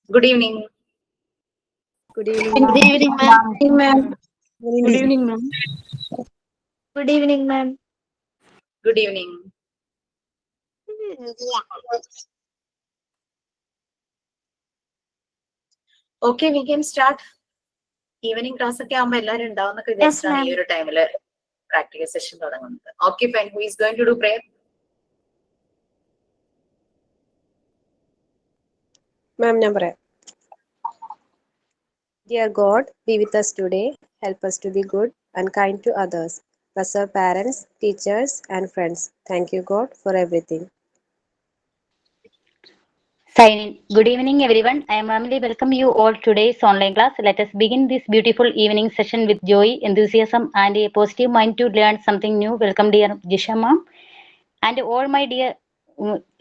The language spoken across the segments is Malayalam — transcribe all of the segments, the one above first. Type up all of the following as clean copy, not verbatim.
Good evening. Good evening. Good evening, ma'am. Good evening, ma'am. Good evening, ma'am. Good evening. Okay, we can start. Evening class ഒക്കെ ആവുമ്പോൾ എല്ലാവരും ഉണ്ടാവുന്നൊക്കെ വിചാരിച്ചിട്ടാണ് ഈ ഒരു ടൈമില് പ്രാക്ടിക്കൽ സെഷൻ തുടങ്ങുന്നത്. Okay, fine. Who is going to do prayer? Ma'am, ഞാൻ പറയാം. Dear God, be with us today. Help us to be good and kind to others. Bless our parents, teachers, and friends. Thank you, God, for everything. Sign in. Good evening, everyone. I am warmly welcome you all to today's online class. Let us begin this beautiful evening session with joy, enthusiasm, and a positive mind to learn something new. Welcome, dear Jisha ma'am, and all my dear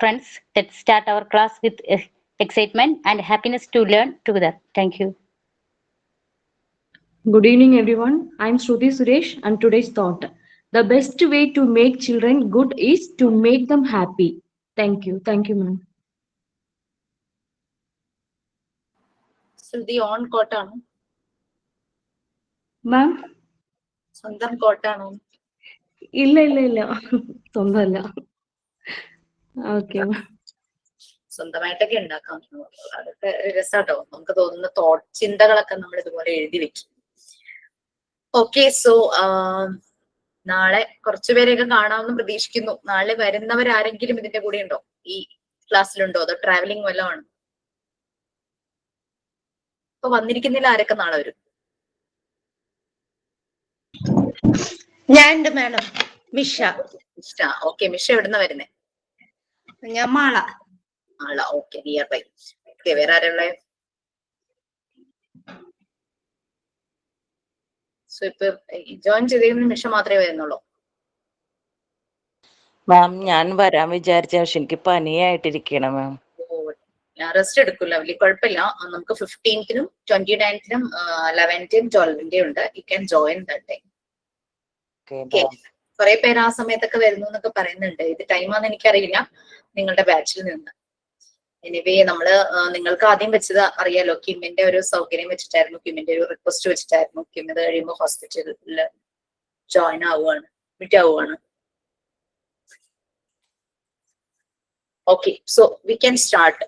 friends. Let's start our class with excitement and happiness to learn together. Thank you. Good evening, everyone. I am Shruti Suresh, and today's thought: the best way to make children good is to make them happy. Thank you. Thank you, ma'am. Shruti own കോട്ടാണോ? മാം സ്വന്തം കോട്ടാണോ? ഇല്ല സ്വന്തമല്ല. ഓക്കെ. സ്വന്തമായിട്ടൊക്കെ ഉണ്ടാക്കാം. അതൊക്കെ രസാട്ടോ. നമുക്ക് തോന്നുന്ന ചിന്തകളൊക്കെ നമ്മൾ ഇതുപോലെ എഴുതി വെക്കും. ഓക്കെ, സോ നാളെ കുറച്ചുപേരെയൊക്കെ കാണാമെന്ന് പ്രതീക്ഷിക്കുന്നു. നാളെ വരുന്നവരാരെങ്കിലും ഇതിന്റെ കൂടെ ഉണ്ടോ? ഈ ക്ലാസ്സിലുണ്ടോ? അതോ ട്രാവലിംഗ് വല്ലതും ആണ്? അപ്പൊ വന്നിരിക്കുന്നതിൽ ആരൊക്കെ നാളെ വരും? ഞാൻ ഉണ്ട് മാഡം. മിഷ. ഓക്കെ, മിഷ എവിടുന്ന വരുന്നേ? ഞാൻ Mala. Okay, nearby. Okay, വേറെ ആരുള്ളേ? സോ ഇപ്പൊ ജോയിൻ ചെയ്തിരുന്ന മിഷ മാത്രമേ വരുന്നുള്ളൂ? മാം ഞാൻ വരാൻ വിചാരിച്ച പക്ഷെ എനിക്ക് പനിയായിട്ടിരിക്കണം മാം. റെസ്റ്റ് എടുക്കില്ല, വലിയ കുഴപ്പമില്ല. നമുക്ക് 15th-നും 29th-നും 11th-നും 12th-നും ഉണ്ട്. You can join that time. കുറെ പേര് ആ സമയത്തൊക്കെ വരുന്നു എന്നൊക്കെ പറയുന്നുണ്ട്. ഇത് ടൈമാണെന്ന് എനിക്കറിയില്ല നിങ്ങളുടെ ബാച്ചിൽ നിന്ന്. എനിവേ നിങ്ങൾക്ക് ആദ്യം വെച്ചത് അറിയാലോ, കിമ്മിന്റെ ഒരു സൗകര്യം വെച്ചിട്ടായിരുന്നു, കിമ്മിന്റെ ഒരു റിക്വസ്റ്റ് വെച്ചിട്ടായിരുന്നു. കിം ഇത് കഴിയുമ്പോൾ ഹോസ്പിറ്റലിൽ ജോയിൻ അഡ്മിറ്റ് ആവുകയാണ്. Okay, so we can start.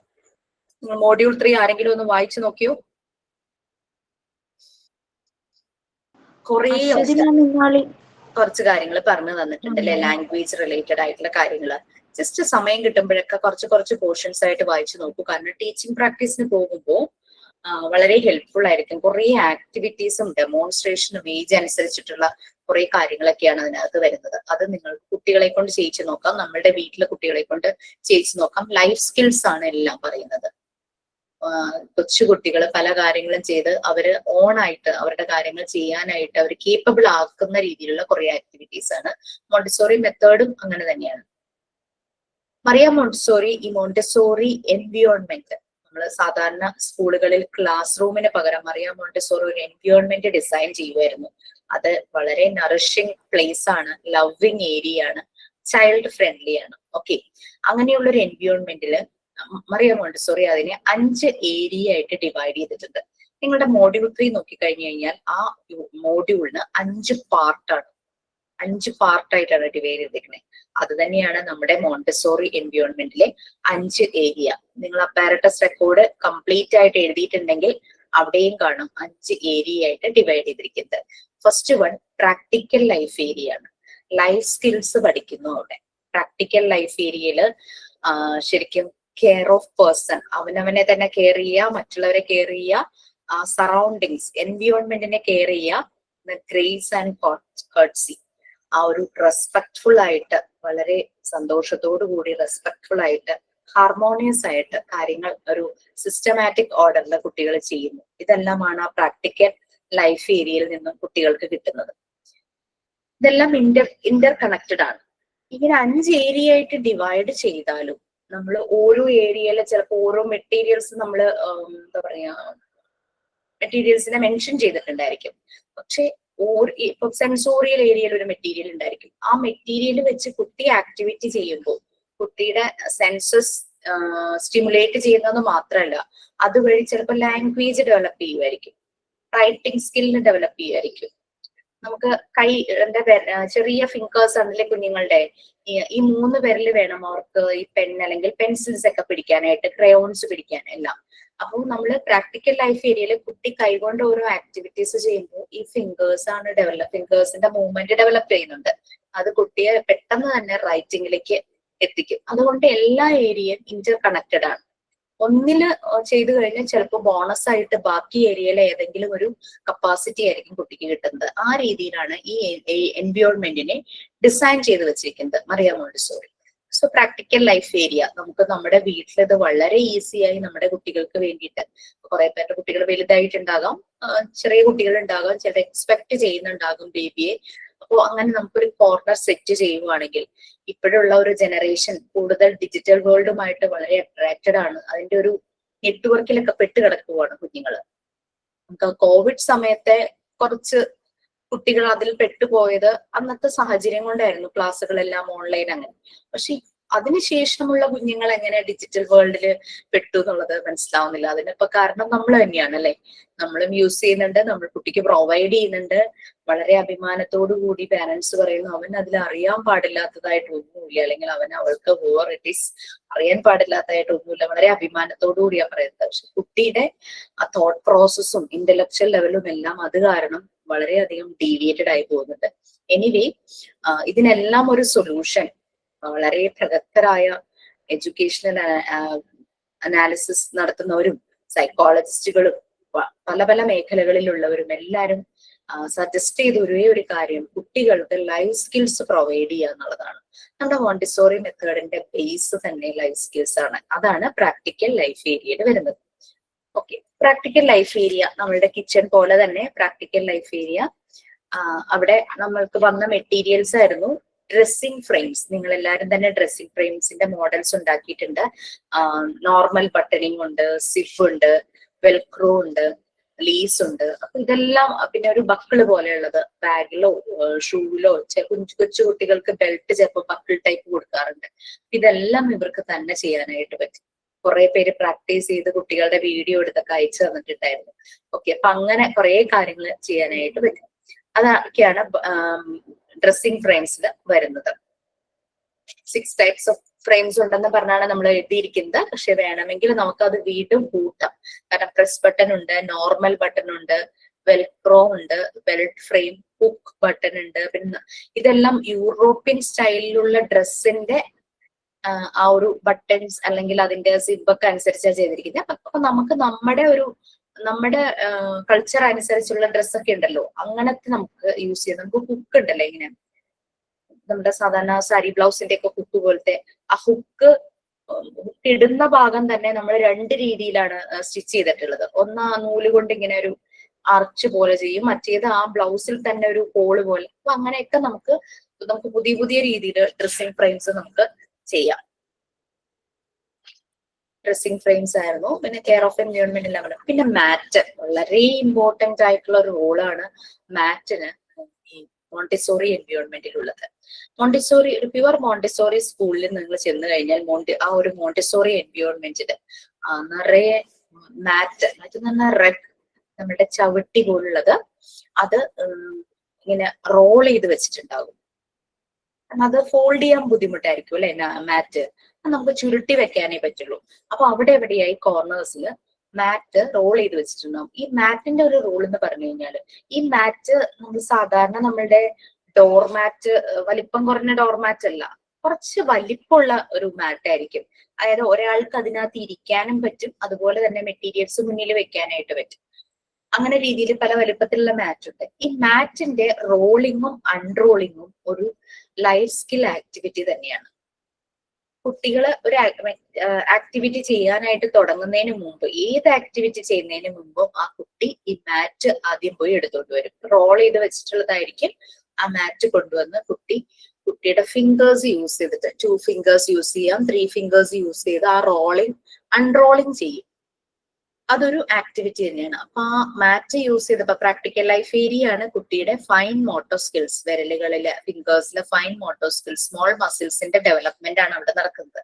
Module 3 ആരെങ്കിലും ഒന്ന് വായിച്ചു നോക്കിയോ? കുറച്ച് കാര്യങ്ങൾ പറഞ്ഞു തന്നിട്ടുണ്ട് അല്ലെ, ലാംഗ്വേജ് റിലേറ്റഡ് ആയിട്ടുള്ള കാര്യങ്ങൾ. ജസ്റ്റ് സമയം കിട്ടുമ്പോഴൊക്കെ കുറച്ച് പോർഷൻസ് ആയിട്ട് വായിച്ചു നോക്കൂ. കാരണം ടീച്ചിങ് പ്രാക്ടീസിന് പോകുമ്പോൾ വളരെ ഹെൽപ്ഫുൾ ആയിരിക്കും. കുറെ ആക്ടിവിറ്റീസും ഡെമോൺസ്ട്രേഷനും ഏജ് അനുസരിച്ചിട്ടുള്ള കുറെ കാര്യങ്ങളൊക്കെയാണ് അതിനകത്ത് വരുന്നത്. അത് നിങ്ങൾ കുട്ടികളെ കൊണ്ട് ചെയ്യിച്ചു നോക്കാം, നമ്മളുടെ വീട്ടിലെ കുട്ടികളെ കൊണ്ട് ചെയ്യിച്ചു നോക്കാം. ലൈഫ് സ്കിൽസ് ആണ് എല്ലാം പറയുന്നത്. കൊച്ചുകുട്ടികൾ പല കാര്യങ്ങളും ചെയ്ത് അവര് ഓണായിട്ട് അവരുടെ കാര്യങ്ങൾ ചെയ്യാനായിട്ട് അവർ കേപ്പബിൾ ആക്കുന്ന രീതിയിലുള്ള കുറെ ആക്ടിവിറ്റീസ് ആണ്. മോണ്ടിസോറി മെത്തേഡും അങ്ങനെ തന്നെയാണ്. മറിയ മോണ്ടിസോറി, ഈ മോണ്ടിസോറി എൻവിയോൺമെന്റ്, നമ്മൾ സാധാരണ സ്കൂളുകളിൽ ക്ലാസ് റൂമിന് പകരം മറിയ മോണ്ടിസോറി ഒരു എൻവിയോൺമെന്റ് ഡിസൈൻ ചെയ്യുമായിരുന്നു. അത് വളരെ നറിഷിങ് പ്ലേസ് ആണ്, ലവിങ് ഏരിയ ആണ്, ചൈൽഡ് ഫ്രണ്ട്ലി ആണ്. ഓക്കെ, അങ്ങനെയുള്ള ഒരു എൻവിയോൺമെന്റില് മറിയ മോണ്ടിസോറി അതിനെ 5 ഏരിയ ആയിട്ട് ഡിവൈഡ് ചെയ്തിട്ടുണ്ട്. നിങ്ങളുടെ മോഡ്യൂൾ 3 നോക്കിക്കഴിഞ്ഞു കഴിഞ്ഞാൽ ആ മോഡ്യൂളിന് 5 പാർട്ടാണ്. 5 പാർട്ടായിട്ടാണ് ഡിവൈഡ് ചെയ്തിരിക്കുന്നത്. അത് തന്നെയാണ് നമ്മുടെ മോണ്ടിസോറി എൻവിയോൺമെന്റിലെ 5 ഏരിയ. നിങ്ങൾ അപ്പാരറ്റസ് റെക്കോർഡ് കംപ്ലീറ്റ് ആയിട്ട് എഴുതിയിട്ടുണ്ടെങ്കിൽ അവിടെയും കാണും 5 ഏരിയ ആയിട്ട് ഡിവൈഡ് ചെയ്തിരിക്കുന്നത്. First one practical life area ആണ്. ലൈഫ് സ്കിൽസ് പഠിക്കുന്നു അവിടെ. പ്രാക്ടിക്കൽ ലൈഫ് ഏരിയയില് ശരിക്കും കെയർ ഓഫ് പേഴ്സൺ, അവനവനെ തന്നെ കെയർ ചെയ്യുക, മറ്റുള്ളവരെ കെയർ ചെയ്യുക, സറൗണ്ടിങ്സ് എൻവിയോൺമെന്റിനെ കെയർ ചെയ്യുക, ഗ്രേസ് ആൻഡ് കർട്സി, ആ ഒരു റെസ്പെക്ട്ഫുൾ ആയിട്ട് വളരെ സന്തോഷത്തോടു കൂടി റെസ്പെക്ട്ഫുൾ ആയിട്ട് ഹാർമോണിയസ് ആയിട്ട് കാര്യങ്ങൾ ഒരു സിസ്റ്റമാറ്റിക് ഓർഡറിൽ കുട്ടികൾ ചെയ്യുന്നു. ഇതെല്ലാമാണ് ആ പ്രാക്ടിക്കൽ ലൈഫ് ഏരിയയിൽ നിന്നും കുട്ടികൾക്ക് കിട്ടുന്നത്. ഇതെല്ലാം ഇന്റർ കണക്റ്റഡ് ആണ്. ഇങ്ങനെ 5 ഏരിയ ആയിട്ട് ഡിവൈഡ് ചെയ്താലും നമ്മൾ ഓരോ ഏരിയയിലെ ചിലപ്പോൾ ഓരോ മെറ്റീരിയൽസ് നമ്മൾ എന്താ പറയാ മെറ്റീരിയൽസിനെ മെൻഷൻ ചെയ്തിട്ടുണ്ടായിരിക്കും. പക്ഷെ ഇപ്പൊ സെൻസോറിയൽ ഏരിയയിൽ ഒരു മെറ്റീരിയൽ ഉണ്ടായിരിക്കും. ആ മെറ്റീരിയൽ വെച്ച് കുട്ടി ആക്ടിവിറ്റി ചെയ്യുമ്പോൾ കുട്ടിയുടെ സെൻസസ് സ്റ്റിമുലേറ്റ് ചെയ്യുന്നത് മാത്രമല്ല, അതുവഴി ചിലപ്പോൾ ലാംഗ്വേജ് ഡെവലപ്പ് ചെയ്യുമായിരിക്കും, റൈറ്റിംഗ് സ്കില്ല് ഡെവലപ്പ് ചെയ്യുമായിരിക്കും. നമുക്ക് ചെറിയ ഫിംഗേഴ്സ് ആണല്ലേ കുഞ്ഞുങ്ങളുടെ, ഈ 3 വിരല് വേണം അവർക്ക് ഈ പെൻ അല്ലെങ്കിൽ പെൻസിൽസ് ഒക്കെ പിടിക്കാനായിട്ട്, ക്രയോൺസ് പിടിക്കാൻ എല്ലാം. അപ്പോൾ നമ്മൾ പ്രാക്ടിക്കൽ ലൈഫ് ഏരിയയിൽ കുട്ടി കൈകൊണ്ട് ഓരോ ആക്ടിവിറ്റീസ് ചെയ്യുമ്പോൾ ഈ ഫിംഗേഴ്സിന്റെ മൂവ്മെന്റ് ഡെവലപ്പ് ചെയ്യുന്നുണ്ട്. അത് കുട്ടിയെ പെട്ടെന്ന് തന്നെ റൈറ്റിംഗിലേക്ക് എത്തിക്കും. അതുകൊണ്ട് എല്ലാ ഏരിയയും ഇന്റർ കണക്റ്റഡ് ആണ്. ഒന്നില് ചെയ്തു കഴിഞ്ഞാൽ ചിലപ്പോൾ ബോണസ് ആയിട്ട് ബാക്കി ഏരിയയിലെ ഏതെങ്കിലും ഒരു കപ്പാസിറ്റി ആയിരിക്കും കുട്ടിക്ക് കിട്ടുന്നത്. ആ രീതിയിലാണ് ഈ എൻവയോൺമെന്റിനെ ഡിസൈൻ ചെയ്ത് വെച്ചിരിക്കുന്നത് Maria Montessori. So practical life area നമുക്ക് നമ്മുടെ വീട്ടിൽ ഇത് വളരെ ഈസിയായി നമ്മുടെ കുട്ടികൾക്ക് വേണ്ടിയിട്ട്, കുറെ പേരുടെ കുട്ടികൾ വലുതായിട്ടുണ്ടാകാം, ചെറിയ കുട്ടികൾ ഉണ്ടാകാം, ചിലർ എക്സ്പെക്ട് ചെയ്യുന്നുണ്ടാകും ബേബിയെ. അപ്പോൾ അങ്ങനെ നമുക്കൊരു കോർണർ സെറ്റ് ചെയ്യുവാണെങ്കിൽ, ഇപ്പോഴുള്ള ഒരു ജനറേഷൻ കൂടുതൽ ഡിജിറ്റൽ വേൾഡുമായിട്ട് വളരെ അട്രാക്റ്റഡ് ആണ്. അതിന്റെ ഒരു നെറ്റ്വർക്കിലൊക്കെ പെട്ട് കിടക്കുവാണ് കുഞ്ഞുങ്ങള്. നമുക്ക് കോവിഡ് സമയത്തെ കുറച്ച് കുട്ടികൾ അതിൽ പെട്ടുപോയത് അന്നത്തെ സാഹചര്യം കൊണ്ടായിരുന്നു, ക്ലാസ്സുകളെല്ലാം ഓൺലൈൻ അങ്ങനെ. പക്ഷെ അതിനുശേഷമുള്ള കുഞ്ഞുങ്ങൾ എങ്ങനെ ഡിജിറ്റൽ വേൾഡില് പെട്ടു എന്നുള്ളത് മനസ്സിലാവുന്നില്ല. അതിനിപ്പോ കാരണം നമ്മൾ തന്നെയാണ് അല്ലെ. നമ്മളും യൂസ് ചെയ്യുന്നുണ്ട്, നമ്മൾ കുട്ടിക്ക് പ്രൊവൈഡ് ചെയ്യുന്നുണ്ട്. വളരെ അഭിമാനത്തോടു കൂടി പാരന്റ്സ് പറയുന്നു അവൻ അതിൽ അറിയാൻ പാടില്ലാത്തതായിട്ട് ഒന്നുമില്ല, അല്ലെങ്കിൽ അവൾക്ക് അറിയാൻ പാടില്ലാത്തതായിട്ട് ഒന്നുമില്ല. വളരെ അഭിമാനത്തോടു കൂടിയാണ് പറയുന്നത്. പക്ഷെ കുട്ടിയുടെ ആ തോട്ട് പ്രോസസ്സും ഇന്റലക്ച്വൽ ലെവലും എല്ലാം അത് കാരണം വളരെയധികം ഡീവിയേറ്റഡ് ആയി പോകുന്നുണ്ട്. എനിവേ, ഇതിനെല്ലാം ഒരു സൊല്യൂഷൻ വളരെ പ്രഗത്ഭരായ എഡ്യൂക്കേഷണൽ അനാലിസിസ് നടത്തുന്നവരും സൈക്കോളജിസ്റ്റുകളും പല പല മേഖലകളിലുള്ളവരും എല്ലാവരും സജസ്റ്റ് ചെയ്ത ഒരേ ഒരു കാര്യം കുട്ടികൾക്ക് ലൈഫ് സ്കിൽസ് പ്രൊവൈഡ് ചെയ്യുക എന്നുള്ളതാണ്. നമ്മുടെ മോണ്ടിസോറി മെത്തേഡിന്റെ ബേസ് തന്നെ ലൈഫ് സ്കിൽസ് ആണ്. അതാണ് പ്രാക്ടിക്കൽ ലൈഫ് ഏരിയയിൽ വരുന്നത്. ഓക്കെ, പ്രാക്ടിക്കൽ ലൈഫ് ഏരിയ നമ്മളുടെ കിച്ചൺ പോലെ തന്നെ പ്രാക്ടിക്കൽ ലൈഫ് ഏരിയ. അവിടെ നമ്മൾക്ക് വന്ന മെറ്റീരിയൽസ് ആയിരുന്നു ഡ്രസ്സിംഗ് ഫ്രെയിംസ്. നിങ്ങൾ എല്ലാവരും തന്നെ ഡ്രസ്സിംഗ് ഫ്രെയിംസിന്റെ മോഡൽസ് ഉണ്ടാക്കിയിട്ടുണ്ട്. നോർമൽ ബട്ടണിങ് ഉണ്ട്, സിപ്പ് ഉണ്ട്, വെൽക്രോ ഉണ്ട്, ലീസ് ഉണ്ട്. അപ്പൊ ഇതെല്ലാം, പിന്നെ ഒരു ബക്കിള് പോലെയുള്ളത് ബാഗിലോ ഷൂവിലോ, കൊച്ചു കുട്ടികൾക്ക് ബെൽറ്റ് ചിലപ്പോൾ ബക്കിൾ ടൈപ്പ് കൊടുക്കാറുണ്ട്. ഇതെല്ലാം ഇവർക്ക് തന്നെ ചെയ്യാനായിട്ട് പറ്റും. കുറെ പേര് പ്രാക്ടീസ് ചെയ്ത് കുട്ടികളുടെ വീഡിയോ എടുത്തൊക്കെ അയച്ചു തന്നിട്ടുണ്ടായിരുന്നു. ഓക്കെ, അപ്പൊ അങ്ങനെ കുറെ കാര്യങ്ങൾ ചെയ്യാനായിട്ട് പറ്റും. അതൊക്കെയാണ് ഡ്രസ്സിംഗ് ഫ്രെയിംസിൽ വരുന്നത്. 6 ടൈപ്സ് ഓഫ് ഫ്രെയിംസ് ഉണ്ടെന്ന് പറഞ്ഞാണ് നമ്മൾ എഴുതിയിരിക്കുന്നത്. പക്ഷെ വേണമെങ്കിൽ നമുക്ക് അത് വീണ്ടും കൂട്ടാം. കാരണം പ്രസ് ബട്ടൺ ഉണ്ട്, നോർമൽ ബട്ടൺ ഉണ്ട്, വെൽക്രോ ഉണ്ട്, ബെൽറ്റ് ഫ്രെയിം, ഹുക്ക് ബട്ടൺ ഉണ്ട്. പിന്നെ ഇതെല്ലാം യൂറോപ്യൻ സ്റ്റൈലിലുള്ള ഡ്രസ്സിന്റെ ആ ഒരു ബട്ടൺസ് അല്ലെങ്കിൽ അതിന്റെ സിബൊക്കെ അനുസരിച്ചാണ് ചെയ്തിരിക്കുന്നത്. അപ്പൊ നമുക്ക് നമ്മുടെ കൾച്ചർ അനുസരിച്ചുള്ള ഡ്രസ്സൊക്കെ ഉണ്ടല്ലോ, അങ്ങനത്തെ നമുക്ക് യൂസ് ചെയ്യാം. നമുക്ക് ഹുക്ക് ഉണ്ടല്ലോ, ഇങ്ങനെ നമ്മുടെ സാധാരണ സാരി ബ്ലൗസിന്റെ ഒക്കെ ഹുക്ക് പോലത്തെ ആ ഹുക്ക് ഇടുന്ന ഭാഗം തന്നെ നമ്മൾ 2 രീതിയിലാണ് സ്റ്റിച്ച് ചെയ്തിട്ടുള്ളത്. ഒന്ന് ആ നൂല് കൊണ്ട് ഇങ്ങനെ ഒരു ആർച്ച് പോലെ ചെയ്യും, മറ്റേത് ആ ബ്ലൗസിൽ തന്നെ ഒരു ഹോള് പോലെ. അപ്പൊ അങ്ങനെയൊക്കെ നമുക്ക് പുതിയ പുതിയ രീതിയിൽ ഡ്രസ്സിംഗ് ഫ്രെയിംസ് നമുക്ക് ചെയ്യാം. ഡ്രസ്സിംഗ് ഫ്രെയിംസ് ആയിരുന്നു. പിന്നെ കെയർ ഓഫ് എൻവയോൺമെന്റ് എല്ലാം. പിന്നെ മാറ്റ്, വളരെ ഇമ്പോർട്ടന്റ് ആയിട്ടുള്ള ഒരു റോളാണ് മാറ്റിന് ഈ മോണ്ടിസോറി എൻവയോൺമെന്റിലുള്ളത്. മോണ്ടിസോറി, ഒരു പ്യുവർ മോണ്ടിസോറി സ്കൂളിൽ നിങ്ങൾ ചെന്ന് കഴിഞ്ഞാൽ ആ ഒരു മോണ്ടിസോറി എൻവയോൺമെന്റില് നിറയെ മാറ്റ് എന്ന് പറഞ്ഞാൽ റെഗ്, നമ്മുടെ ചവിട്ടി പോലുള്ളത്, അത് ഇങ്ങനെ റോൾ ചെയ്ത് വെച്ചിട്ടുണ്ടാകും. അത് ഫോൾഡ് ചെയ്യാൻ ബുദ്ധിമുട്ടായിരിക്കും അല്ലെ മാറ്റ്. നമുക്ക് ചുരുട്ടി വെക്കാനേ പറ്റുള്ളൂ. അപ്പൊ അവിടെ എവിടെയായി കോർണേഴ്സിൽ മാറ്റ് റോൾ ചെയ്ത് വെച്ചിട്ടുണ്ടാവും. ഈ മാറ്റിന്റെ ഒരു റോൾ എന്ന് പറഞ്ഞു കഴിഞ്ഞാല്, ഈ മാറ്റ് നമ്മൾ സാധാരണ നമ്മളുടെ ഡോർമാറ്റ്, വലിപ്പം കുറഞ്ഞ ഡോർമാറ്റ് അല്ല, കുറച്ച് വലിപ്പമുള്ള ഒരു മാറ്റ് ആയിരിക്കും. അതായത് ഒരാൾക്ക് അതിനകത്ത് ഇരിക്കാനും പറ്റും, അതുപോലെ തന്നെ മെറ്റീരിയൽസ് മുന്നിൽ വെക്കാനായിട്ട് പറ്റും. അങ്ങനെ രീതിയിൽ പല വലുപ്പത്തിലുള്ള മാറ്റ് ഉണ്ട്. ഈ മാറ്റിന്റെ റോളിങ്ങും അൺറോളിങ്ങും ഒരു ലൈഫ് സ്കിൽ ആക്ടിവിറ്റി തന്നെയാണ്. കുട്ടികൾ ഒരു ആക്ടിവിറ്റി ചെയ്യാനായിട്ട് തുടങ്ങുന്നതിന് മുമ്പ്, ഏത് ആക്ടിവിറ്റി ചെയ്യുന്നതിന് മുമ്പും ആ കുട്ടി ഈ മാറ്റ് ആദ്യം പോയി എടുത്തോണ്ട് വരും. റോൾ ചെയ്ത് വെച്ചിട്ടുള്ളതായിരിക്കും. ആ മാറ്റ് കൊണ്ടുവന്ന് കുട്ടിയുടെ ഫിംഗേഴ്സ് യൂസ് ചെയ്തിട്ട്, 2 ഫിംഗേഴ്സ് യൂസ് ചെയ്യാം, 3 ഫിംഗേഴ്സ് യൂസ് ചെയ്ത് ആ റോളിങ് അൺറോളിങ് ചെയ്യും. അതൊരു ആക്ടിവിറ്റി തന്നെയാണ്. അപ്പൊ ആ മാറ്റ് യൂസ് ചെയ്തപ്പോ പ്രാക്ടിക്കൽ ലൈഫ് ഏരിയ ആണ് കുട്ടിയുടെ ഫൈൻ മോട്ടോ സ്കിൽസ്, വിരലുകളിലെ ഫിംഗേഴ്സിലെ ഫൈൻ മോട്ടോ സ്കിൽസ്, സ്മോൾ മസിൽസിന്റെ ഡെവലപ്മെന്റ് ആണ് അവിടെ നടക്കുന്നത്.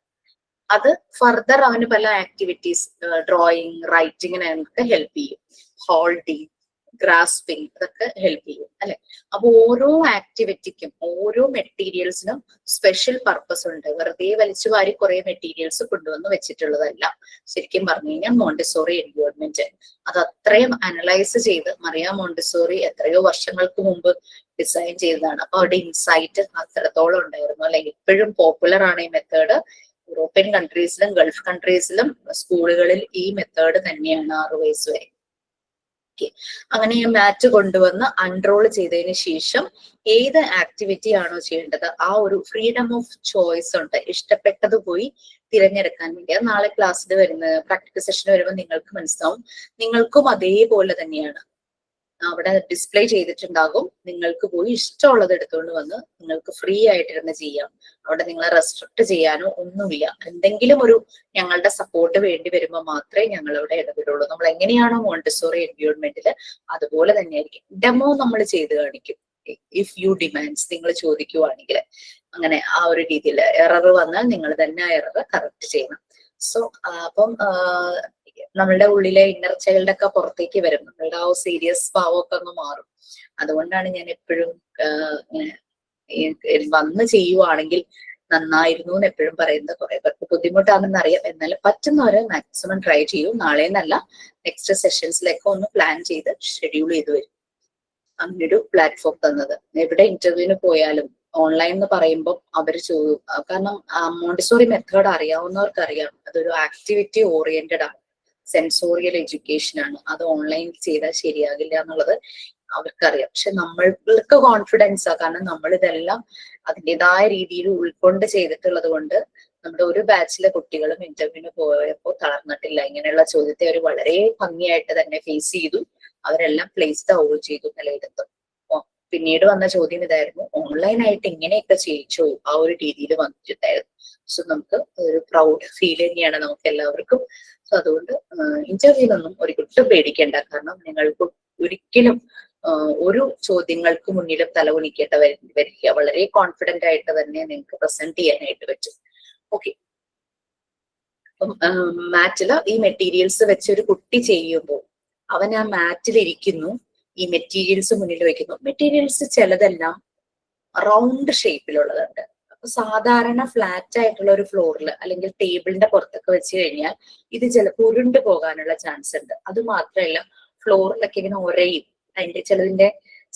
അത് ഫർദർ അവന് പല ആക്ടിവിറ്റീസ് ഡ്രോയിങ്, റൈറ്റിങ്ങിനൊക്കെ ഹെൽപ്പ് ചെയ്യും. ഹോൾഡിങ്, ഗ്രാസ്പിംഗ് ഇതൊക്കെ ഹെൽപ്പ് ചെയ്യും അല്ലെ. അപ്പൊ ഓരോ ആക്ടിവിറ്റിക്കും ഓരോ മെറ്റീരിയൽസിനും സ്പെഷ്യൽ പർപ്പസ് ഉണ്ട്. വെറുതെ വലിച്ചു വാരി കുറെ മെറ്റീരിയൽസ് കൊണ്ടുവന്ന് വെച്ചിട്ടുള്ളതല്ല. ശരിക്കും പറഞ്ഞു കഴിഞ്ഞാൽ മോണ്ടിസോറി എൻവയോൺമെന്റ് അത് അത്രയും അനലൈസ് ചെയ്ത് മറിയ മോണ്ടിസോറി എത്രയോ വർഷങ്ങൾക്ക് മുമ്പ് ഡിസൈൻ ചെയ്തതാണ്. അപ്പൊ അവിടെ ഇൻസൈറ്റ് അത്രത്തോളം ഉണ്ടായിരുന്നു അല്ലെ. ഇപ്പോഴും പോപ്പുലർ ആണ് ഈ മെത്തേഡ്. യൂറോപ്യൻ കൺട്രീസിലും ഗൾഫ് കൺട്രീസിലും സ്കൂളുകളിൽ ഈ മെത്തേഡ് തന്നെയാണ് 6 വയസ്സ് വരെ. അങ്ങനെ ഈ മാറ്റ് കൊണ്ടുവന്ന് അൺറോൾ ചെയ്തതിന് ശേഷം ഏത് ആക്ടിവിറ്റി ആണോ ചെയ്യേണ്ടത് ആ ഒരു ഫ്രീഡം ഓഫ് ചോയ്സ് ഉണ്ട്. ഇഷ്ടപ്പെട്ടത് പോയി തിരഞ്ഞെടുക്കാൻ വേണ്ടി. അത് നാളെ ക്ലാസ്സിൽ വരുന്ന പ്രാക്ടിക്കൽ സെഷൻ വരുമ്പോൾ നിങ്ങൾക്ക് മനസ്സിലാവും. നിങ്ങൾക്കും അതേപോലെ തന്നെയാണ് അവിടെ ഡിസ്പ്ലേ ചെയ്തിട്ടുണ്ടാകും. നിങ്ങൾക്ക് പോയി ഇഷ്ടമുള്ളത് എടുത്തുകൊണ്ട് വന്ന് നിങ്ങൾക്ക് ഫ്രീ ആയിട്ടിരുന്ന് ചെയ്യാം. അവിടെ നിങ്ങളെ റെസ്ട്രിക്ട് ചെയ്യാനോ ഒന്നുമില്ല. എന്തെങ്കിലും ഒരു ഞങ്ങളുടെ സപ്പോർട്ട് വേണ്ടി വരുമ്പോൾ മാത്രമേ ഞങ്ങൾ അവിടെ ഇടപെടുള്ളൂ. നമ്മൾ എങ്ങനെയാണോ മോണ്ടിസോറി എൻവയോൺമെന്റിൽ അതുപോലെ തന്നെയായിരിക്കും. ഡെമോ നമ്മൾ ചെയ്ത് കാണിക്കും. ഇഫ് യു ഡിമാൻഡ്സ് നിങ്ങൾ ചോദിക്കുവാണെങ്കിൽ അങ്ങനെ ആ ഒരു രീതിയിൽ എറർ വന്നാൽ നിങ്ങൾ തന്നെ ആ എറർ കറക്റ്റ് ചെയ്യണം. സോ അപ്പം നമ്മളുടെ ഉള്ളിലെ ഇന്നർ ചൈൽഡ് ഒക്കെ പുറത്തേക്ക് വരും. നമ്മളുടെ ആ സീരിയസ് ഭാവമൊക്കെ ഒന്ന് മാറും. അതുകൊണ്ടാണ് ഞാൻ എപ്പോഴും വന്ന് ചെയ്യുവാണെങ്കിൽ നന്നായിരുന്നു എന്ന് എപ്പോഴും പറയുന്നത്. കുറെ പേർക്ക് ബുദ്ധിമുട്ടാണെന്ന് അറിയാം. എന്നാലും പറ്റുന്നവരെ മാക്സിമം ട്രൈ ചെയ്യൂ. നാളെ എന്നല്ല നെക്സ്റ്റ് സെഷൻസിലേക്ക് ഒന്ന് പ്ലാൻ ചെയ്ത് ഷെഡ്യൂൾ ചെയ്ത് വരും. അങ്ങനൊരു പ്ലാറ്റ്ഫോം തന്നത്. എവിടെ ഇന്റർവ്യൂവിന് പോയാലും ഓൺലൈൻ എന്ന് പറയുമ്പോൾ അവർ കാരണം മോണ്ടിസോറി മെത്തേഡ് അറിയാവുന്നവർക്ക് അറിയാം. അതൊരു ആക്ടിവിറ്റി ഓറിയന്റഡ് ആണ്, സെൻസോറിയൽ എഡ്യൂക്കേഷൻ ആണ്. അത് ഓൺലൈനിൽ ചെയ്താൽ ശരിയാകില്ല എന്നുള്ളത് അവർക്കറിയാം. പക്ഷെ നമ്മൾക്ക് കോൺഫിഡൻസാ. കാരണം നമ്മൾ ഇതെല്ലാം അതിൻ്റെതായ രീതിയിൽ ഉൾക്കൊണ്ട് ചെയ്തിട്ടുള്ളത് കൊണ്ട് നമ്മുടെ ഒരു ബാച്ചിലെ കുട്ടികളും ഇന്റർവ്യൂവിന് പോയപ്പോൾ തളർന്നിട്ടില്ല. ഇങ്ങനെയുള്ള ചോദ്യത്തെ അവർ വളരെ ഭംഗിയായിട്ട് തന്നെ ഫേസ് ചെയ്തു. അവരെല്ലാം പ്ലേസ്ഡ് ആവുകയും ചെയ്തു നിലയിലെത്തും. പിന്നീട് വന്ന ചോദ്യം ഇതായിരുന്നു, ഓൺലൈനായിട്ട് ഇങ്ങനെയൊക്കെ ചെയ്യിച്ചോ? ആ ഒരു രീതിയിൽ വന്നിട്ടുണ്ടായിരുന്നു. സോ നമുക്ക് ഒരു പ്രൗഡ് ഫീൽ തന്നെയാണ് നമുക്ക് എല്ലാവർക്കും. സോ അതുകൊണ്ട് ഇന്റർവ്യൂവിനൊന്നും ഒരിക്കലും പേടിക്കേണ്ട. കാരണം നിങ്ങൾക്ക് ഒരിക്കലും ഒരു ചോദ്യങ്ങൾക്ക് മുന്നിലും തലകുനിക്കേണ്ട വരില്ല. വളരെ കോൺഫിഡന്റ് ആയിട്ട് തന്നെ നിങ്ങൾക്ക് പ്രസന്റ് ചെയ്യാനായിട്ട് പറ്റും. ഓക്കെ. അപ്പം മാറ്റില് ഈ മെറ്റീരിയൽസ് വെച്ച് ഒരു കുട്ടി ചെയ്യുമ്പോൾ അവൻ ആ മാറ്റിൽ ഇരിക്കുന്നു, ഈ മെറ്റീരിയൽസ് മുന്നിൽ വെക്കുന്നു. മെറ്റീരിയൽസ് ചിലതെല്ലാം റൗണ്ട് ഷേപ്പിലുള്ളതുണ്ട്. അപ്പൊ സാധാരണ ഫ്ലാറ്റ് ആയിട്ടുള്ള ഒരു ഫ്ലോറിൽ അല്ലെങ്കിൽ ടേബിളിന്റെ പുറത്തൊക്കെ വെച്ച് കഴിഞ്ഞാൽ ഇത് ചിലപ്പോൾ ഉരുണ്ടു പോകാനുള്ള ചാൻസ് ഉണ്ട്. അത് മാത്രമല്ല ഫ്ലോറിലൊക്കെ ഇങ്ങനെ ഉരയും, അതിന്റെ ചിലതിന്റെ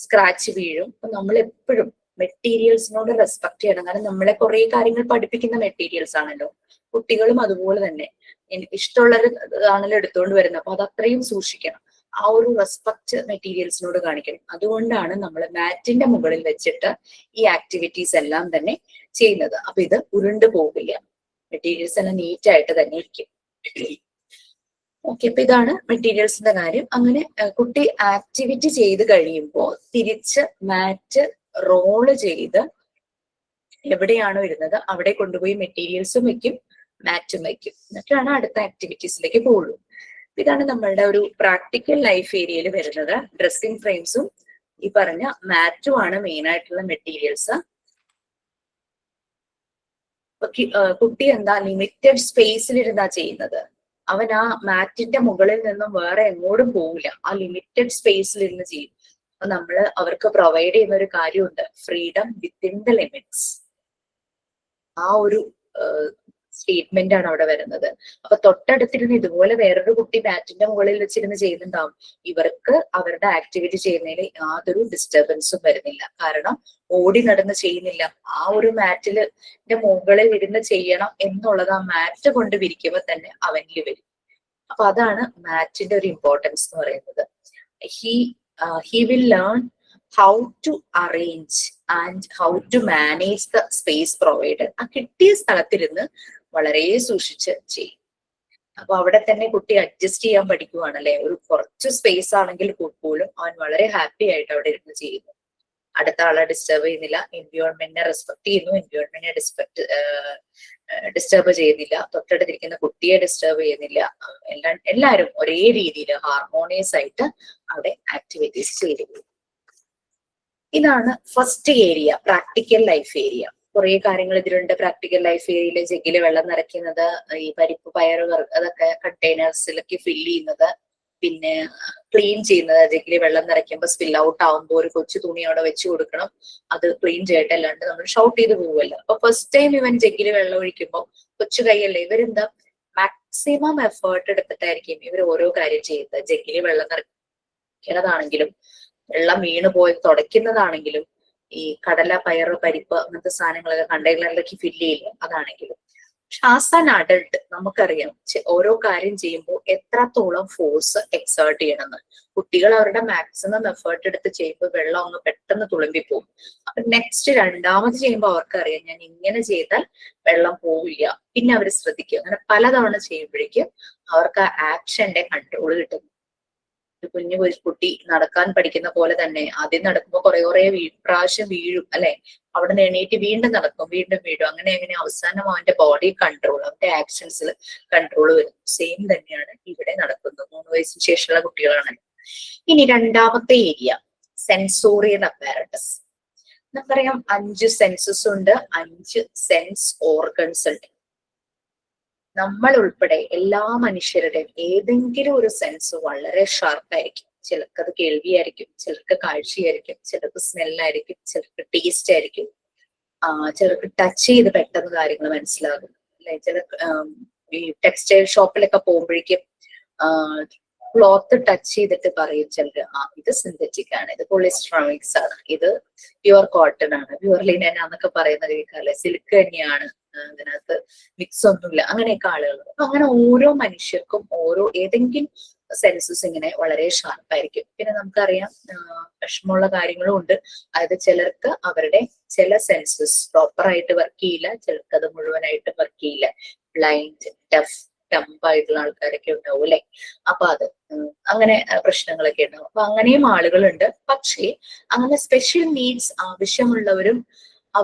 സ്ക്രാച്ച് വീഴും. അപ്പൊ നമ്മൾ എപ്പോഴും മെറ്റീരിയൽസിനോട് റെസ്പെക്ട് ചെയ്യണം. കാരണം നമ്മളെ കുറെ കാര്യങ്ങൾ പഠിപ്പിക്കുന്ന മെറ്റീരിയൽസ് ആണല്ലോ. കുട്ടികളും അതുപോലെ തന്നെ ഇഷ്ടമുള്ളത് ആണല്ലോ എടുത്തുകൊണ്ട് വരുന്നത്. അപ്പൊ അത് അത്രയും സൂക്ഷിക്കണം. ആ ഒരു റെസ്പെക്ട് മെറ്റീരിയൽസിനോട് കാണിക്കണം. അതുകൊണ്ടാണ് നമ്മൾ മാറ്റിന്റെ മുകളിൽ വെച്ചിട്ട് ഈ ആക്ടിവിറ്റീസ് എല്ലാം തന്നെ ചെയ്യുന്നത്. അപ്പൊ ഇത് ഉരുണ്ടു പോകില്ല. മെറ്റീരിയൽസ് എല്ലാം നീറ്റ് ആയിട്ട് തന്നെ ഇരിക്കും. ഓക്കെ. അപ്പൊ ഇതാണ് മെറ്റീരിയൽസിന്റെ കാര്യം. അങ്ങനെ കുട്ടി ആക്ടിവിറ്റി ചെയ്ത് കഴിയുമ്പോൾ തിരിച്ച് മാറ്റ് റോള് ചെയ്ത് എവിടെയാണോ ഇരുന്നത് അവിടെ കൊണ്ടുപോയി മെറ്റീരിയൽസും വെക്കും, മാറ്റും വെക്കും. എന്നിട്ടാണ് അടുത്ത ആക്ടിവിറ്റീസിലേക്ക് പോകുള്ളൂ. ഇതാണ് നമ്മളുടെ ഒരു പ്രാക്ടിക്കൽ ലൈഫ് ഏരിയയിൽ വരുന്നത്. ഡ്രസ്സിംഗ് ഫ്രെയിംസും ഈ പറഞ്ഞ മാറ്റും ആണ് മെയിൻ ആയിട്ടുള്ള മെറ്റീരിയൽസ്. കുട്ടി എന്താ ലിമിറ്റഡ് സ്പേസിലിരുന്നാ ചെയ്യുന്നത്. അവൻ ആ മാറ്റിന്റെ മുകളിൽ നിന്നും വേറെ എങ്ങോട്ടും പോവില്ല. ആ ലിമിറ്റഡ് സ്പേസിലിരുന്ന് ചെയ്യും. അപ്പൊ നമ്മള് അവർക്ക് പ്രൊവൈഡ് ചെയ്യുന്ന ഒരു കാര്യമുണ്ട്, ഫ്രീഡം വിത്തിൻ ദ ലിമിറ്റ്സ്. ആ ഒരു സ്റ്റേറ്റ്മെന്റ് ആണ് അവിടെ വരുന്നത്. അപ്പൊ തൊട്ടടുത്തിരുന്ന് ഇതുപോലെ വേറൊരു കുട്ടി മാറ്റിന്റെ മുകളിൽ വെച്ചിരുന്ന് ചെയ്യുന്നുണ്ടാവും. ഇവർക്ക് അവരുടെ ആക്ടിവിറ്റി ചെയ്യുന്നതിൽ യാതൊരു ഡിസ്റ്റർബൻസും വരുന്നില്ല. കാരണം ഓടി നടന്ന് ചെയ്യുന്നില്ല. ആ ഒരു മാറ്റില് മുകളിൽ ഇരുന്ന് ചെയ്യണം എന്നുള്ളത് ആ മാറ്റ് കൊണ്ട് വിരിക്കുമ്പോൾ തന്നെ അവനിൽ വരും. അപ്പൊ അതാണ് മാറ്റിന്റെ ഒരു ഇമ്പോർട്ടൻസ് എന്ന് പറയുന്നത്. he will learn how to arrange and how to manage the space provided. ആ കിട്ടിയ സ്ഥലത്തിരുന്ന് വളരെ സൂക്ഷിച്ച് ചെയ്യും. അപ്പൊ അവിടെ തന്നെ കുട്ടി അഡ്ജസ്റ്റ് ചെയ്യാൻ പഠിക്കുവാണല്ലേ. ഒരു കുറച്ച് സ്പേസ് ആണെങ്കിൽ പോലും അവൻ വളരെ ഹാപ്പി ആയിട്ട് അവിടെ ഇരുന്ന് ചെയ്യുന്നു. അടുത്ത ആളെ ഡിസ്റ്റർബ് ചെയ്യുന്നില്ല, എൻവയോൺമെന്റിനെ റെസ്പെക്ട് ചെയ്യുന്നു, എൻവയോൺമെന്റിനെ ഡിസ്റ്റർബ് ചെയ്യുന്നില്ല, തൊട്ടടുത്തിരിക്കുന്ന കുട്ടിയെ ഡിസ്റ്റർബ് ചെയ്യുന്നില്ല. എല്ലാവരും ഒരേ രീതിയിൽ ഹാർമോണിയസ് ആയിട്ട് അവിടെ ആക്ടിവിറ്റീസ് ചെയ്തു. ഇതാണ് first area, practical life area. കുറെ കാര്യങ്ങൾ ഇതിലുണ്ട്. പ്രാക്ടിക്കൽ ലൈഫ് ഏരിയയില് ജഗ്ഗില് വെള്ളം നിറയ്ക്കുന്നത്, ഈ പരിപ്പ് പയറ് അതൊക്കെ കണ്ടെയ്നേഴ്സിലേക്ക് ഫില്ല് ചെയ്യുന്നത്, പിന്നെ ക്ലീൻ ചെയ്യുന്നത്. ജഗ്ഗില് വെള്ളം നിറയ്ക്കുമ്പോൾ സ്പിൽ ഔട്ട് ആവുമ്പോൾ ഒരു കൊച്ചു തുണി അവിടെ വെച്ച് കൊടുക്കണം, അത് ക്ലീൻ ചെയ്യട്ടെ, അല്ലാണ്ട് നമ്മൾ ഷൗട്ട് ചെയ്ത് പോകുമല്ലോ. അപ്പൊ ഫസ്റ്റ് ടൈം ഇവൻ ജഗ്ഗില് വെള്ളം ഒഴിക്കുമ്പോൾ കൊച്ചു കൈയല്ലേ, ഇവരെന്താ മാക്സിമം എഫേർട്ട് എടുത്തിട്ടായിരിക്കും ഇവർ ഓരോ കാര്യം ചെയ്യുന്നത്. ജഗ്ഗില് വെള്ളം നിറയ്ക്കുന്നതാണെങ്കിലും വെള്ളം വീണ് പോയി തുടയ്ക്കുന്നതാണെങ്കിലും ഈ കടല പയറ് പരിപ്പ് അങ്ങനത്തെ സാധനങ്ങളൊക്കെ കണ്ടെയ്നറിലേക്ക് ഫില്ല് ചെയ്യില്ല, അതാണെങ്കിലും. പക്ഷെ ആസ് ആൻ അഡൾട്ട് നമുക്കറിയാം ഓരോ കാര്യം ചെയ്യുമ്പോൾ എത്രത്തോളം ഫോഴ്സ് എക്സേർട്ട് ചെയ്യണമെന്ന്. കുട്ടികൾ അവരുടെ മാക്സിമം എഫേർട്ട് എടുത്ത് ചെയ്യുമ്പോൾ വെള്ളം അങ്ങ് പെട്ടെന്ന് തുളുമ്പിപ്പോകും. അപ്പൊ നെക്സ്റ്റ് രണ്ടാമത് ചെയ്യുമ്പോൾ അവർക്കറിയാം ഞാൻ ഇങ്ങനെ ചെയ്താൽ വെള്ളം പോവില്ല, പിന്നെ അവർ ശ്രദ്ധിക്കും. അങ്ങനെ പലതവണ ചെയ്യുമ്പോഴേക്കും അവർക്ക് ആ ആക്ഷന്റെ കൺട്രോൾ കിട്ടും. ഒരു കുഞ്ഞു കുട്ടി നടക്കാൻ പഠിക്കുന്ന പോലെ തന്നെ ആദ്യം നടക്കുമ്പോൾ കുറെ പ്രാവശ്യം വീഴും അല്ലെ, അവിടെ നിന്ന് എണീറ്റ് വീണ്ടും നടക്കും, വീണ്ടും വീഴും, അങ്ങനെ അവസാനം അവന്റെ ബോഡി കൺട്രോൾ, അവന്റെ ആക്ഷൻസിൽ കൺട്രോൾ വരും. സെയിം തന്നെയാണ് ഇവിടെ നടക്കുന്നത്. 3 വയസ്സിന് ശേഷമുള്ള കുട്ടികളാണ്. ഇനി രണ്ടാമത്തെ ഏരിയ സെൻസോറിയൽ അപ്പാരറ്റസ്. നമുക്കറിയാം 5 സെൻസസ് ഉണ്ട്, 5 സെൻസ് ഓർഗൻസ് ഉണ്ട്. നമ്മൾ ഉൾപ്പെടെ എല്ലാ മനുഷ്യരുടെയും ഏതെങ്കിലും ഒരു സെൻസ് വളരെ ഷാർപ്പായിരിക്കും. ചിലർക്ക് അത് കേൾവിയായിരിക്കും, ചിലർക്ക് കാഴ്ചയായിരിക്കും, ചിലർക്ക് സ്മെല്ലായിരിക്കും, ചിലർക്ക് ടേസ്റ്റ് ആയിരിക്കും, ചിലർക്ക് ടച്ച് ചെയ്ത് പെട്ടെന്ന് കാര്യങ്ങൾ മനസ്സിലാകും അല്ലെ. ചില ഈ ടെക്സ്റ്റൈൽ ഷോപ്പിലൊക്കെ പോകുമ്പോഴേക്കും ക്ലോത്ത് ടച്ച് ചെയ്തിട്ട് പറയും ചിലര്, ഇത് സിന്തറ്റിക് ആണ്, ഇത് പോളിസ്റ്ററോമിക്സ് ആണ്, ഇത് പ്യുവർ കോട്ടൺ ആണ്, പ്യുവർ ലിനൻ ആന്നൊക്കെ പറയുന്നത് കേൾക്കാല്ലേ, സിൽക്ക് തന്നെയാണ്, അതിനകത്ത് മിക്സ് ഒന്നുമില്ല, അങ്ങനെയൊക്കെ ആളുകൾ. അപ്പൊ അങ്ങനെ ഓരോ മനുഷ്യർക്കും ഓരോ ഏതെങ്കിലും സെൻസസ് ഇങ്ങനെ വളരെ ഷാർപ്പായിരിക്കും. പിന്നെ നമുക്കറിയാം വിഷമമുള്ള കാര്യങ്ങളും ഉണ്ട്. അതായത് ചിലർക്ക് അവരുടെ ചില സെൻസസ് പ്രോപ്പർ ആയിട്ട് വർക്ക് ചെയ്യില്ല, ചിലർക്ക് അത് മുഴുവനായിട്ട് വർക്ക് ചെയ്യില്ല. ബ്ലൈൻഡ്, ഡെഫ്, ഡംബ് ആയിട്ടുള്ള ആൾക്കാരൊക്കെ ഉണ്ടാവും അല്ലെ. അപ്പൊ അത് അങ്ങനെ പ്രശ്നങ്ങളൊക്കെ ഉണ്ടാവും. അപ്പൊ അങ്ങനെയും ആളുകളുണ്ട്. പക്ഷേ അങ്ങനെ സ്പെഷ്യൽ നീഡ്സ് ആവശ്യമുള്ളവരും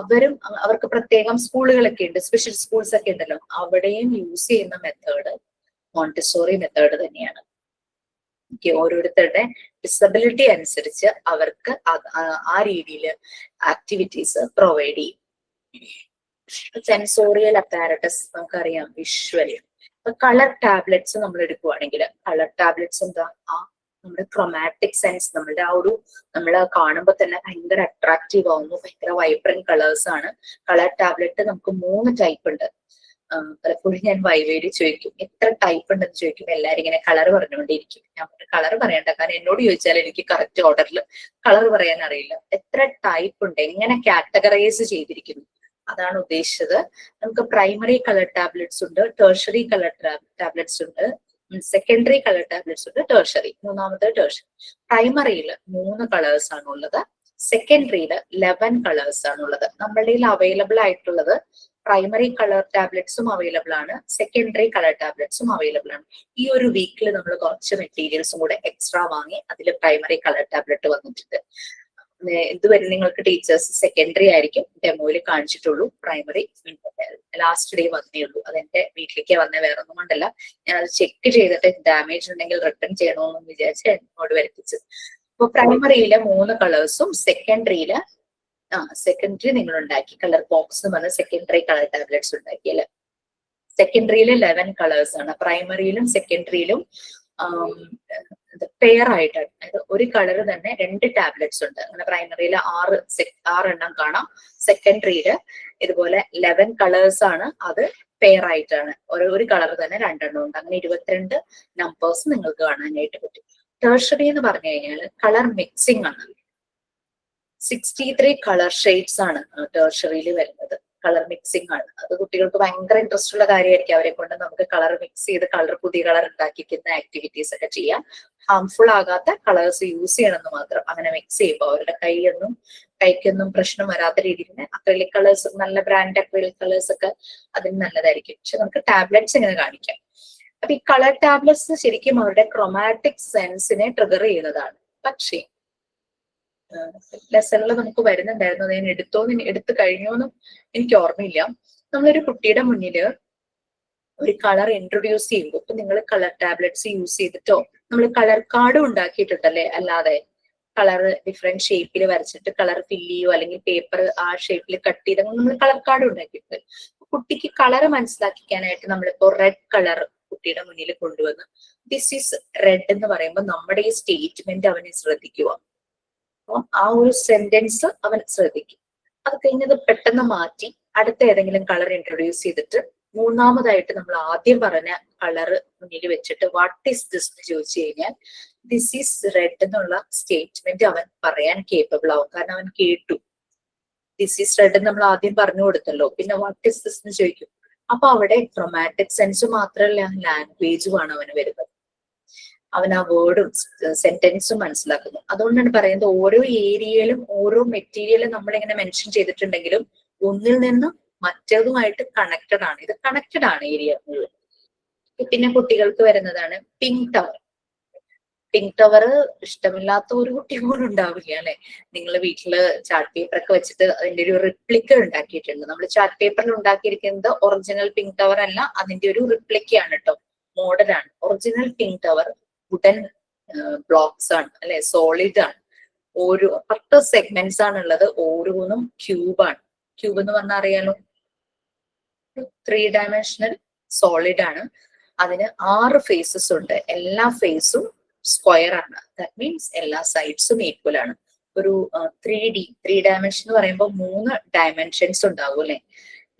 അവർക്ക് പ്രത്യേകം സ്കൂളുകളൊക്കെ ഉണ്ട്, സ്പെഷ്യൽ സ്കൂൾസ് ഒക്കെ ഉണ്ടല്ലോ, അവിടെയും യൂസ് ചെയ്യുന്ന മെത്തേഡ് മോണ്ടിസോറി മെത്തേഡ് തന്നെയാണ്. ഓരോരുത്തരുടെ ഡിസബിലിറ്റി അനുസരിച്ച് അവർക്ക് ആ രീതിയിൽ ആക്ടിവിറ്റീസ് പ്രൊവൈഡ് ചെയ്യും. സെൻസോറിയൽ അപ്പാരറ്റസ് നമുക്കറിയാം, വിഷ്വലി. ഇപ്പൊ കളർ ടാബ്ലറ്റ്സ് നമ്മൾ എടുക്കുവാണെങ്കിൽ കളർ ടാബ്ലറ്റ്സ് എന്താ, നമ്മുടെ ക്രൊമാറ്റിക് സെൻസ്, നമ്മളുടെ ആ ഒരു നമ്മള് കാണുമ്പോൾ തന്നെ ഭയങ്കര അട്രാക്റ്റീവ് ആവുന്നു, ഭയങ്കര വൈബ്രന്റ് കളേഴ്സ് ആണ്. കളർ ടാബ്ലറ്റ് നമുക്ക് 3 ടൈപ്പ് ഉണ്ട്. പലപ്പോഴും ഞാൻ വൈവേലി ചോദിക്കും എത്ര ടൈപ്പ് ഉണ്ടെന്ന് ചോദിക്കും, എല്ലാരും ഇങ്ങനെ കളർ പറഞ്ഞുകൊണ്ടിരിക്കും. ഞാൻ കളർ പറയണ്ട, കാരണം എന്നോട് ചോദിച്ചാൽ എനിക്ക് കറക്റ്റ് ഓർഡറിൽ കളർ പറയാൻ അറിയില്ല. എത്ര ടൈപ്പ് ഉണ്ട്, എങ്ങനെ കാറ്റഗറൈസ് ചെയ്തിരിക്കുന്നു, അതാണ് ഉദ്ദേശിച്ചത്. നമുക്ക് പ്രൈമറി കളർ ടാബ്ലറ്റ്സ് ഉണ്ട്, ടെർഷറി കളർ ടാബ്ലറ്റ്സ് ഉണ്ട്, സെക്കൻഡറി കളർ ടാബ്ലറ്റ്സ് ഉണ്ട്, ടെർഷറി, മൂന്നാമത്തെ ടെർഷറി. പ്രൈമറിയിൽ 3 കളേഴ്സ് ആണുള്ളത്, സെക്കൻഡറിയിൽ 11 കളേഴ്സ് ആണുള്ളത്. നമ്മളുടെ അവൈലബിൾ ആയിട്ടുള്ളത് പ്രൈമറി കളർ ടാബ്ലറ്റ്സും അവൈലബിൾ ആണ്, സെക്കൻഡറി കളർ ടാബ്ലറ്റ്സും അവൈലബിൾ ആണ്. ഈ ഒരു വീക്കിൽ നമ്മൾ കുറച്ച് മെറ്റീരിയൽസും കൂടെ എക്സ്ട്രാ വാങ്ങി അതിൽ പ്രൈമറി കളർ ടാബ്ലറ്റ് വന്നിട്ടുണ്ട്. ഇതുവരെ നിങ്ങൾക്ക് ടീച്ചേഴ്സ് സെക്കൻഡറി ആയിരിക്കും ഡെമോയിൽ കാണിച്ചിട്ടുള്ളൂ, പ്രൈമറി ലാസ്റ്റ് ഡേ വന്നേ ഉള്ളൂ. അതെന്റെ വീട്ടിലേക്ക് വന്നേ, വേറെ ഒന്നും കൊണ്ടല്ല. ഞാൻ അത് ചെക്ക് ചെയ്തിട്ട് ഡാമേജ് ഉണ്ടെങ്കിൽ റിട്ടേൺ ചെയ്യണമെന്ന് വിചാരിച്ച് എന്നോട് വരുത്തിച്ചത്. അപ്പൊ പ്രൈമറിയിലെ 3 കളേഴ്സും സെക്കൻഡറിയില് സെക്കൻഡറി നിങ്ങൾ ഉണ്ടാക്കി കളർ ബോക്സ് എന്ന് പറഞ്ഞ സെക്കൻഡറി കളർ ടാബ്ലറ്റ്സ് ഉണ്ടാക്കിയല്ലേ. സെക്കൻഡറിയിൽ 11 കളേഴ്സ് ആണ്. പ്രൈമറിയിലും സെക്കൻഡറിയിലും പെയർ ആയിട്ടാണ്, അതായത് ഒരു കളർ തന്നെ 2 ടാബ്ലറ്റ്സ് ഉണ്ട്. അങ്ങനെ പ്രൈമറിയിൽ 6 എണ്ണം കാണാം, സെക്കൻഡറിയിൽ ഇതുപോലെ 11 കളേഴ്സ് ആണ്, അത് പെയർ ആയിട്ടാണ്. ഒരു കളർ തന്നെ 2 എണ്ണം ഉണ്ട്. അങ്ങനെ 22 നമ്പേഴ്സ് നിങ്ങൾക്ക് കാണാനായിട്ട് പറ്റും. ടെർഷറി എന്ന് പറഞ്ഞു കഴിഞ്ഞാൽ കളർ മിക്സിംഗ് ആണ്. 63 കളർ ഷെയ്ഡ്സ് ആണ് ടെർഷറിയിൽ വരുന്നത്. കളർ മിക്സിംഗ് ആണ്. അത് കുട്ടികൾക്ക് ഭയങ്കര ഇൻട്രസ്റ്റ് ഉള്ള കാര്യമായിരിക്കും. അവരെ കൊണ്ട് നമുക്ക് കളർ മിക്സ് ചെയ്ത് പുതിയ കളർ ഉണ്ടാക്കിക്കുന്ന ആക്ടിവിറ്റീസ് ഒക്കെ ചെയ്യാം. ഹാംഫുൾ ആകാത്ത കളേഴ്സ് യൂസ് ചെയ്യണമെന്ന് മാത്രം. അങ്ങനെ മിക്സ് ചെയ്യുമ്പോൾ അവരുടെ കൈക്കൊന്നും പ്രശ്നം വരാത്ത രീതിയിൽ അക്രിലിക് കളേഴ്സ്, നല്ല ബ്രാൻഡ് അക്രിലിക് കളേഴ്സ് ഒക്കെ അതിന് നല്ലതായിരിക്കും. പക്ഷെ നമുക്ക് ടാബ്ലറ്റ്സ് ഇങ്ങനെ കാണിക്കാം. അപ്പൊ ഈ കളർ ടാബ്ലറ്റ്സ് ശരിക്കും അവരുടെ ക്രൊമാറ്റിക് സെൻസിനെ ട്രിഗർ ചെയ്യുന്നതാണ്. പക്ഷേ ലെസണിൽ നമുക്ക് വരുന്നുണ്ടായിരുന്നു, അത് ഞാൻ എടുത്തു കഴിഞ്ഞോന്നും എനിക്ക് ഓർമ്മയില്ല. നമ്മളൊരു കുട്ടിയുടെ മുന്നിൽ ഒരു കളർ ഇൻട്രൊഡ്യൂസ് ചെയ്യുമ്പോൾ, ഇപ്പൊ നിങ്ങൾ കളർ ടാബ്ലറ്റ്സ് യൂസ് ചെയ്തിട്ടോ നമ്മൾ കളർ കാർഡും ഉണ്ടാക്കിയിട്ടുണ്ടല്ലേ, അല്ലാതെ കളർ ഡിഫറെന്റ് ഷേപ്പിൽ വരച്ചിട്ട് കളർ ഫില്ല് ചെയ്യുകയോ അല്ലെങ്കിൽ പേപ്പർ ആ ഷേപ്പിൽ കട്ട് ചെയ്ത് നമ്മൾ കളർ കാർഡ് ഉണ്ടാക്കിയിട്ട് കുട്ടിക്ക് കളർ മനസ്സിലാക്കിക്കാനായിട്ട് നമ്മളിപ്പോ റെഡ് കളർ കുട്ടിയുടെ മുന്നിൽ കൊണ്ടുവന്ന് ദിസ് ഈസ് റെഡ് എന്ന് പറയുമ്പോൾ നമ്മുടെ ഈ സ്റ്റേറ്റ്മെന്റ് അവനെ ശ്രദ്ധിക്കുക. അപ്പം ആ ഒരു സെന്റൻസ് അവൻ ശ്രദ്ധിക്കും. അത് കഴിഞ്ഞത് പെട്ടെന്ന് മാറ്റി അടുത്ത ഏതെങ്കിലും കളർ ഇൻട്രൊഡ്യൂസ് ചെയ്തിട്ട് മൂന്നാമതായിട്ട് നമ്മൾ ആദ്യം പറഞ്ഞ കളർ മുന്നിൽ വെച്ചിട്ട് വാട്ട് ഈസ് ദിസ് എന്ന് ചോദിച്ചു കഴിഞ്ഞാൽ ദിസ് ഈസ് റെഡ് എന്നുള്ള സ്റ്റേറ്റ്മെന്റ് അവൻ പറയാൻ കേപ്പബിൾ ആവും. കാരണം അവൻ കേട്ടു ദിസ് ഈസ് റെഡ് നമ്മൾ ആദ്യം പറഞ്ഞു കൊടുത്തല്ലോ, പിന്നെ വാട്ട് ഈസ് ദിസ് എന്ന് ചോദിക്കും. അപ്പൊ അവിടെ ക്രൊമാറ്റിക് സെൻസ് മാത്രമല്ല ലാംഗ്വേജുമാണ് അവന് വരുന്നത്. അവൻ ആ വേർഡും സെന്റൻസും മനസ്സിലാക്കുന്നു. അതുകൊണ്ടാണ് പറയുന്നത് ഓരോ ഏരിയയിലും ഓരോ മെറ്റീരിയലും നമ്മൾ ഇങ്ങനെ മെൻഷൻ ചെയ്തിട്ടുണ്ടെങ്കിലും ഒന്നിൽ നിന്ന് മറ്റേതുമായിട്ട് കണക്റ്റഡ് ആണ്. ഇത് കണക്റ്റഡ് ആണ് ഏരിയ. പിന്നെ കുട്ടികൾക്ക് വരുന്നതാണ് പിങ്ക് ടവർ. പിങ്ക് ടവർ ഇഷ്ടമില്ലാത്ത ഒരു കുട്ടി പോലും ഉണ്ടാവില്ല അല്ലെ. നിങ്ങൾ വീട്ടില് ചാർട്ട് പേപ്പർ ഒക്കെ വെച്ചിട്ട് അതിന്റെ ഒരു റിപ്ലിക്ക ഉണ്ടാക്കിയിട്ടുണ്ട്. നമ്മൾ ചാർട്ട് പേപ്പറിൽ ഉണ്ടാക്കിയിരിക്കുന്നത് ഒറിജിനൽ പിങ്ക് ടവർ അല്ല, അതിന്റെ ഒരു റിപ്ലിക്കയാണ് കേട്ടോ, മോഡലാണ്. Original pink tower wooden blocks ആണ് അല്ലെ, സോളിഡ് ആണ്. ഓരോ 10 സെഗ്മെന്റ്സ് ആണുള്ളത്, ഓരോന്നും ക്യൂബാണ്. ക്യൂബ് എന്ന് പറഞ്ഞാൽ അറിയാലോ, 3 ഡയമെൻഷണൽ സോളിഡ് ആണ്. അതിന് 6 ഫേസസ് ഉണ്ട്. എല്ലാ ഫേസും സ്ക്വയർ ആണ്. ദാറ്റ് മീൻസ് എല്ലാ സൈഡ്സും ഈക്വൽ ആണ്. ഒരു 3 ഡയമെൻഷൻ എന്ന് പറയുമ്പോൾ 3 ഡയമെൻഷൻസ് ഉണ്ടാവും അല്ലെ.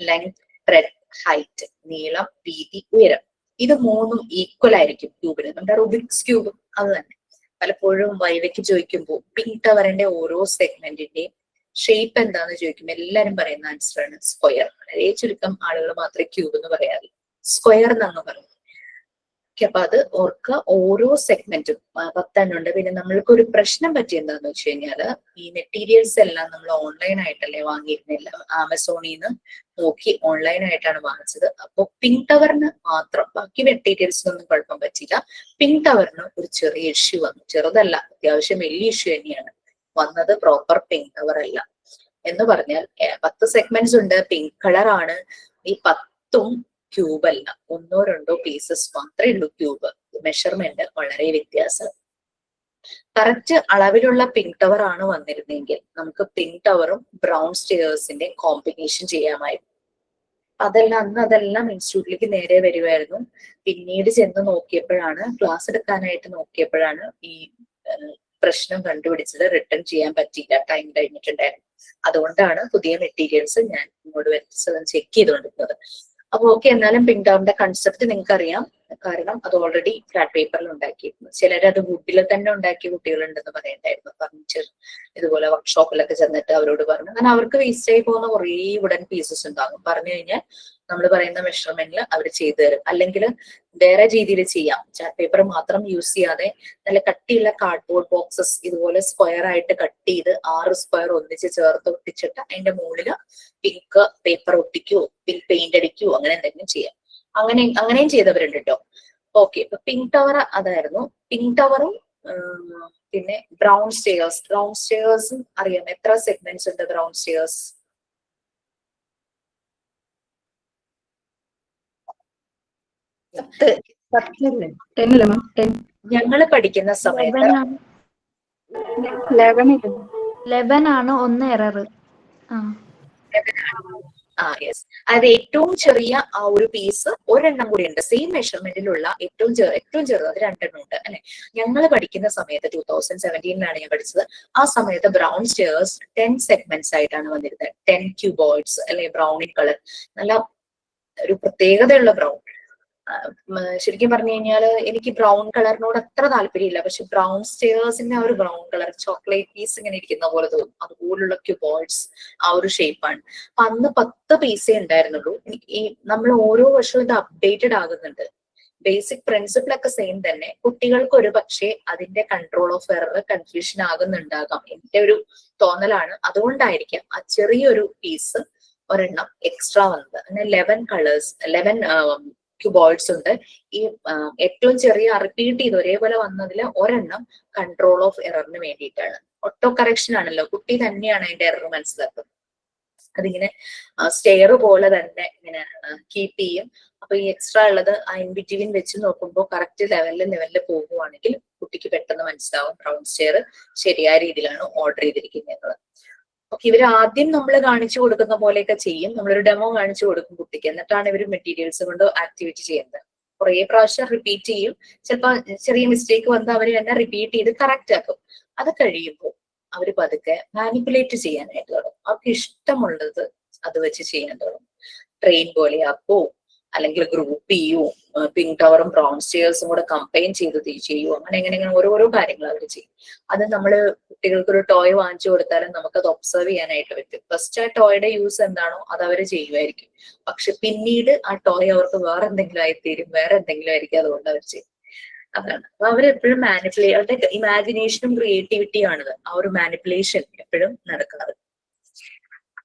ലെങ്ത്, ബ്രെഡ്ത്, ഹൈറ്റ്, നീളം, വീതി, ഉയരം. ഇത് 3ഉം ഈക്വൽ ആയിരിക്കും ക്യൂബിന്. നമ്മുടെ റുബിക്സ് ക്യൂബ് അത് തന്നെ. പലപ്പോഴും വൈവയ്ക്ക് ചോദിക്കുമ്പോൾ പിങ്ക് ടവറിന്റെ ഓരോ സെഗ്മെന്റിന്റെയും ഷേപ്പ് എന്താന്ന് ചോദിക്കുമ്പോൾ എല്ലാരും പറയുന്ന ആൻസർ ആണ് സ്ക്വയർ. വളരെ ചുരുക്കം ആളുകൾ മാത്രമേ ക്യൂബ് എന്ന് പറയാറില്ല, സ്ക്വയർ എന്നാണ് പറയുന്നത്. അപ്പൊ അത് ഓർക്കുക. ഓരോ സെഗ്മെന്റും 10 ഉണ്ട്. പിന്നെ നമ്മൾക്ക് ഒരു പ്രശ്നം പറ്റി എന്താന്ന് വെച്ച് കഴിഞ്ഞാല് ഈ മെറ്റീരിയൽസ് എല്ലാം നമ്മൾ ഓൺലൈൻ ആയിട്ടല്ലേ വാങ്ങിയിരുന്നില്ല, ആമസോണിൽ നിന്ന് നോക്കി ഓൺലൈൻ ആയിട്ടാണ് വാങ്ങിച്ചത്. അപ്പൊ പിങ്ക് ടവറിന് മാത്രം, ബാക്കി മെറ്റീരിയൽസിനൊന്നും കുഴപ്പം പറ്റില്ല. പിങ്ക് ടവറിന് ഒരു ചെറിയ ഇഷ്യൂ വന്നു. ചെറുതല്ല, അത്യാവശ്യം വലിയ ഇഷ്യൂ തന്നെയാണ് വന്നത്. പ്രോപ്പർ പിങ്ക് ടവർ അല്ല എന്ന് പറഞ്ഞാൽ 10 സെഗ്മെന്റ്സ് ഉണ്ട്, പിങ്ക് കളർ ആണ്. ഈ 10ഉം ക്യൂബ് അല്ല, 1ഓ 2ഓ പീസസ് മാത്രമേ ഉള്ളൂ ക്യൂബ്. മെഷർമെന്റ് വളരെ വ്യത്യാസം. കറക്റ്റ് അളവിലുള്ള പിങ്ക് ടവർ ആണ് വന്നിരുന്നെങ്കിൽ നമുക്ക് പിങ്ക് ടവറും ബ്രൗൺ സ്റ്റെയർസിന്റെ കോമ്പിനേഷൻ ചെയ്യാമായിരുന്നു. അതെല്ലാം ഇൻസ്റ്റിറ്റ്യൂട്ടിലേക്ക് നേരെ വരുമായിരുന്നു. പിന്നീട് ചെന്ന് നോക്കിയപ്പോഴാണ്, ക്ലാസ് എടുക്കാനായിട്ട് നോക്കിയപ്പോഴാണ് ഈ പ്രശ്നം കണ്ടുപിടിച്ചത്. റിട്ടേൺ ചെയ്യാൻ പറ്റിയില്ല, ടൈം കഴിഞ്ഞിട്ടുണ്ടായിരുന്നു. അതുകൊണ്ടാണ് പുതിയ മെറ്റീരിയൽസ് ഞാൻ ഇങ്ങോട്ട് വരുന്നത് ചെക്ക് ചെയ്തുകൊണ്ടിരുന്നത്. അപ്പൊ ഓക്കെ, എന്നാലും പിങ്ക് ടവറിന്റെ കൺസെപ്റ്റ് നിങ്ങൾക്ക് അറിയാം, കാരണം അത് ഓൾറെഡി ചാർട്ട് പേപ്പറിൽ ഉണ്ടാക്കിയിരുന്നു. ചിലരത് വുഡിൽ തന്നെ ഉണ്ടാക്കിയ കുട്ടികളുണ്ടെന്ന് പറയണ്ടായിരുന്നു. ഫർണിച്ചർ ഇതുപോലെ വർക്ക്ഷോപ്പിലൊക്കെ ചെന്നിട്ട് അവരോട് പറഞ്ഞു. കാരണം അവർക്ക് വേസ്റ്റ് ആയി പോകുന്ന കുറേ വുഡൻ പീസസ് ഉണ്ടാകും. പറഞ്ഞു കഴിഞ്ഞാൽ നമ്മൾ പറയുന്ന മെഷർമെന്റിൽ അവർ ചെയ്തു തരും. അല്ലെങ്കിൽ വേറെ രീതിയിൽ ചെയ്യാം, ചാർട്ട് പേപ്പർ മാത്രം യൂസ് ചെയ്യാതെ നല്ല കട്ടിയുള്ള കാർഡ്ബോർഡ് ബോക്സസ് ഇതുപോലെ സ്ക്വയർ ആയിട്ട് കട്ട് ചെയ്ത് 6 സ്ക്വയർ ഒന്നിച്ച് ചേർത്ത് ഒട്ടിച്ചിട്ട് അതിന്റെ മുകളിൽ പിങ്ക് പേപ്പർ ഒട്ടിക്കോ പിങ്ക് പെയിന്റ് അടിക്കോ അങ്ങനെ എന്തെങ്കിലും ചെയ്യാം. അങ്ങനെയും ചെയ്തവരുണ്ട് കേട്ടോ. ഓക്കെ, ഇപ്പൊ പിങ്ക് ടവർ അതായിരുന്നു. പിങ്ക് ടവറും പിന്നെ ബ്രൗൺ സ്റ്റെയർസും അറിയാം. എത്ര സെഗ്മെന്റ്സ് ഉണ്ട് ബ്രൗൺ സ്റ്റെയർസ്? ഞങ്ങള് പഠിക്കുന്ന സമയത്ത് 11 ആണ്, 1 എറർ. യെസ്, അതായത് ഏറ്റവും ചെറിയ ആ ഒരു പീസ് ഒരെണ്ണം കൂടി ഉണ്ട്. സെയിം മെഷർമെന്റിലുള്ള ഏറ്റവും ചെറുത് അത് 2 എണ്ണം ഉണ്ട് അല്ലെ. ഞങ്ങൾ പഠിക്കുന്ന സമയത്ത് 2017 ഞാൻ പഠിച്ചത്. ആ സമയത്ത് ബ്രൗൺ സ്റ്റെയർസ് 10 സെഗ്മെന്റ്സ് ആയിട്ടാണ് വന്നിരുന്നത്. 10 ക്യൂബോയിഡ്സ് അല്ലെ, ബ്രൗണിൻ കളർ, നല്ല ഒരു പ്രത്യേകതയുള്ള ബ്രൗൺ. ശരിക്കും പറഞ്ഞു കഴിഞ്ഞാല് എനിക്ക് ബ്രൗൺ കളറിനോട് അത്ര താല്പര്യമില്ല. പക്ഷെ ബ്രൗൺ സ്റ്റെയർസിന്റെ ആ ഒരു ബ്രൗൺ കളർ, ചോക്ലേറ്റ് പീസ് ഇങ്ങനെ ഇരിക്കുന്ന പോലെ തോന്നും. അതുപോലുള്ള ക്യൂബോയിഡ്സ് ആ ഒരു ഷേപ്പാണ്. അപ്പൊ അന്ന് 10 പീസേ ഉണ്ടായിരുന്നുള്ളൂ. ഈ നമ്മൾ ഓരോ വർഷവും ഇത് അപ്ഡേറ്റഡ് ആകുന്നുണ്ട്. ബേസിക് പ്രിൻസിപ്പിൾ ഒക്കെ സെയിം തന്നെ. കുട്ടികൾക്ക് ഒരു പക്ഷേ അതിന്റെ കൺട്രോൾ ഓഫ് എറർ കൺഫ്യൂഷൻ ആകുന്നുണ്ടാകാം. എന്റെ ഒരു തോന്നലാണ്. അതുകൊണ്ടായിരിക്കാം ആ ചെറിയൊരു പീസ് ഒരെണ്ണം എക്സ്ട്രാ വന്നത്. അങ്ങനെ 11 ക്യൂബോയിഡ്സ് ഉണ്ട്. ഈ ഏറ്റവും ചെറിയ റിപ്പീറ്റ് ചെയ്ത് ഒരേപോലെ വന്നതിൽ ഒരെണ്ണം കൺട്രോൾ ഓഫ് എററിന് വേണ്ടിയിട്ടാണ്. ഓട്ടോ കറക്ഷൻ ആണല്ലോ, കുട്ടി തന്നെയാണ് അതിന്റെ എറർ മനസ്സിലാക്കുന്നത്. അതിങ്ങനെ സ്റ്റെയർ പോലെ തന്നെ ഇങ്ങനെ കീപ്പ് ചെയ്യും. അപ്പൊ ഈ എക്സ്ട്രാ ഉള്ളത് ആ ഇൻ ബിറ്റ്വീൻ വെച്ച് നോക്കുമ്പോൾ കറക്റ്റ് ലെവലിൽ പോകുവാണെങ്കിൽ കുട്ടി കുട്ടിക്ക് പെട്ടെന്ന് മനസ്സിലാവും ബ്രൗൺ സ്റ്റെയർ ശരിയായ രീതിയിലാണ് ഓർഡർ ചെയ്തിരിക്കുന്നത്. ഓക്കെ, ഇവർ ആദ്യം നമ്മൾ കാണിച്ചു കൊടുക്കുന്ന പോലെയൊക്കെ ചെയ്യും. നമ്മളൊരു ഡെമോ കാണിച്ചു കൊടുക്കും കുട്ടിക്ക്, എന്നിട്ടാണ് ഇവർ മെറ്റീരിയൽസ് കൊണ്ട് ആക്ടിവിറ്റി ചെയ്യുന്നത്. കുറെ പ്രാവശ്യം റിപ്പീറ്റ് ചെയ്യും. ചിലപ്പോൾ ചെറിയ മിസ്റ്റേക്ക് വന്ന് അവർ തന്നെ റിപ്പീറ്റ് ചെയ്ത് കറക്റ്റ് ആക്കും. അത് കഴിയുമ്പോൾ അവർ പതുക്കെ മാനിപ്പുലേറ്റ് ചെയ്യാനായിട്ട് തുടങ്ങും. അവർക്ക് ഇഷ്ടമുള്ളത് അത് വെച്ച് ചെയ്യാൻ തുടങ്ങും. ട്രെയിൻ പോലെ ആക്കോ, അല്ലെങ്കിൽ ഗ്രൂപ്പ് ചെയ്യൂ, പിങ്ക് ടവറും ബ്രൗൺ സ്റ്റെയർസും കൂടെ കമ്പൈൻ ചെയ്ത് ചെയ്യൂ, അങ്ങനെ എങ്ങനെ ഓരോരോ കാര്യങ്ങൾ അവർ ചെയ്യും. അത് നമ്മൾ കുട്ടികൾക്ക് ഒരു ടോയ് വാങ്ങിച്ചു കൊടുത്താലും നമുക്കത് ഒബ്സർവ് ചെയ്യാനായിട്ട് പറ്റും. ഫസ്റ്റ് ആ ടോയുടെ യൂസ് എന്താണോ അത് അവർ ചെയ്യുമായിരിക്കും. പക്ഷെ പിന്നീട് ആ ടോയ് അവർക്ക് വേറെ എന്തെങ്കിലും ആയിത്തീരും, വേറെ എന്തെങ്കിലും ആയിരിക്കും അതുകൊണ്ട് അവർ ചെയ്യും. അതാണ്. അപ്പൊ അവരെപ്പോഴും അവരുടെ ഇമാജിനേഷനും ക്രിയേറ്റിവിറ്റിയും ആണിത്. ആ ഒരു മാനിപ്പുലേഷൻ എപ്പോഴും നടക്കുന്നത്.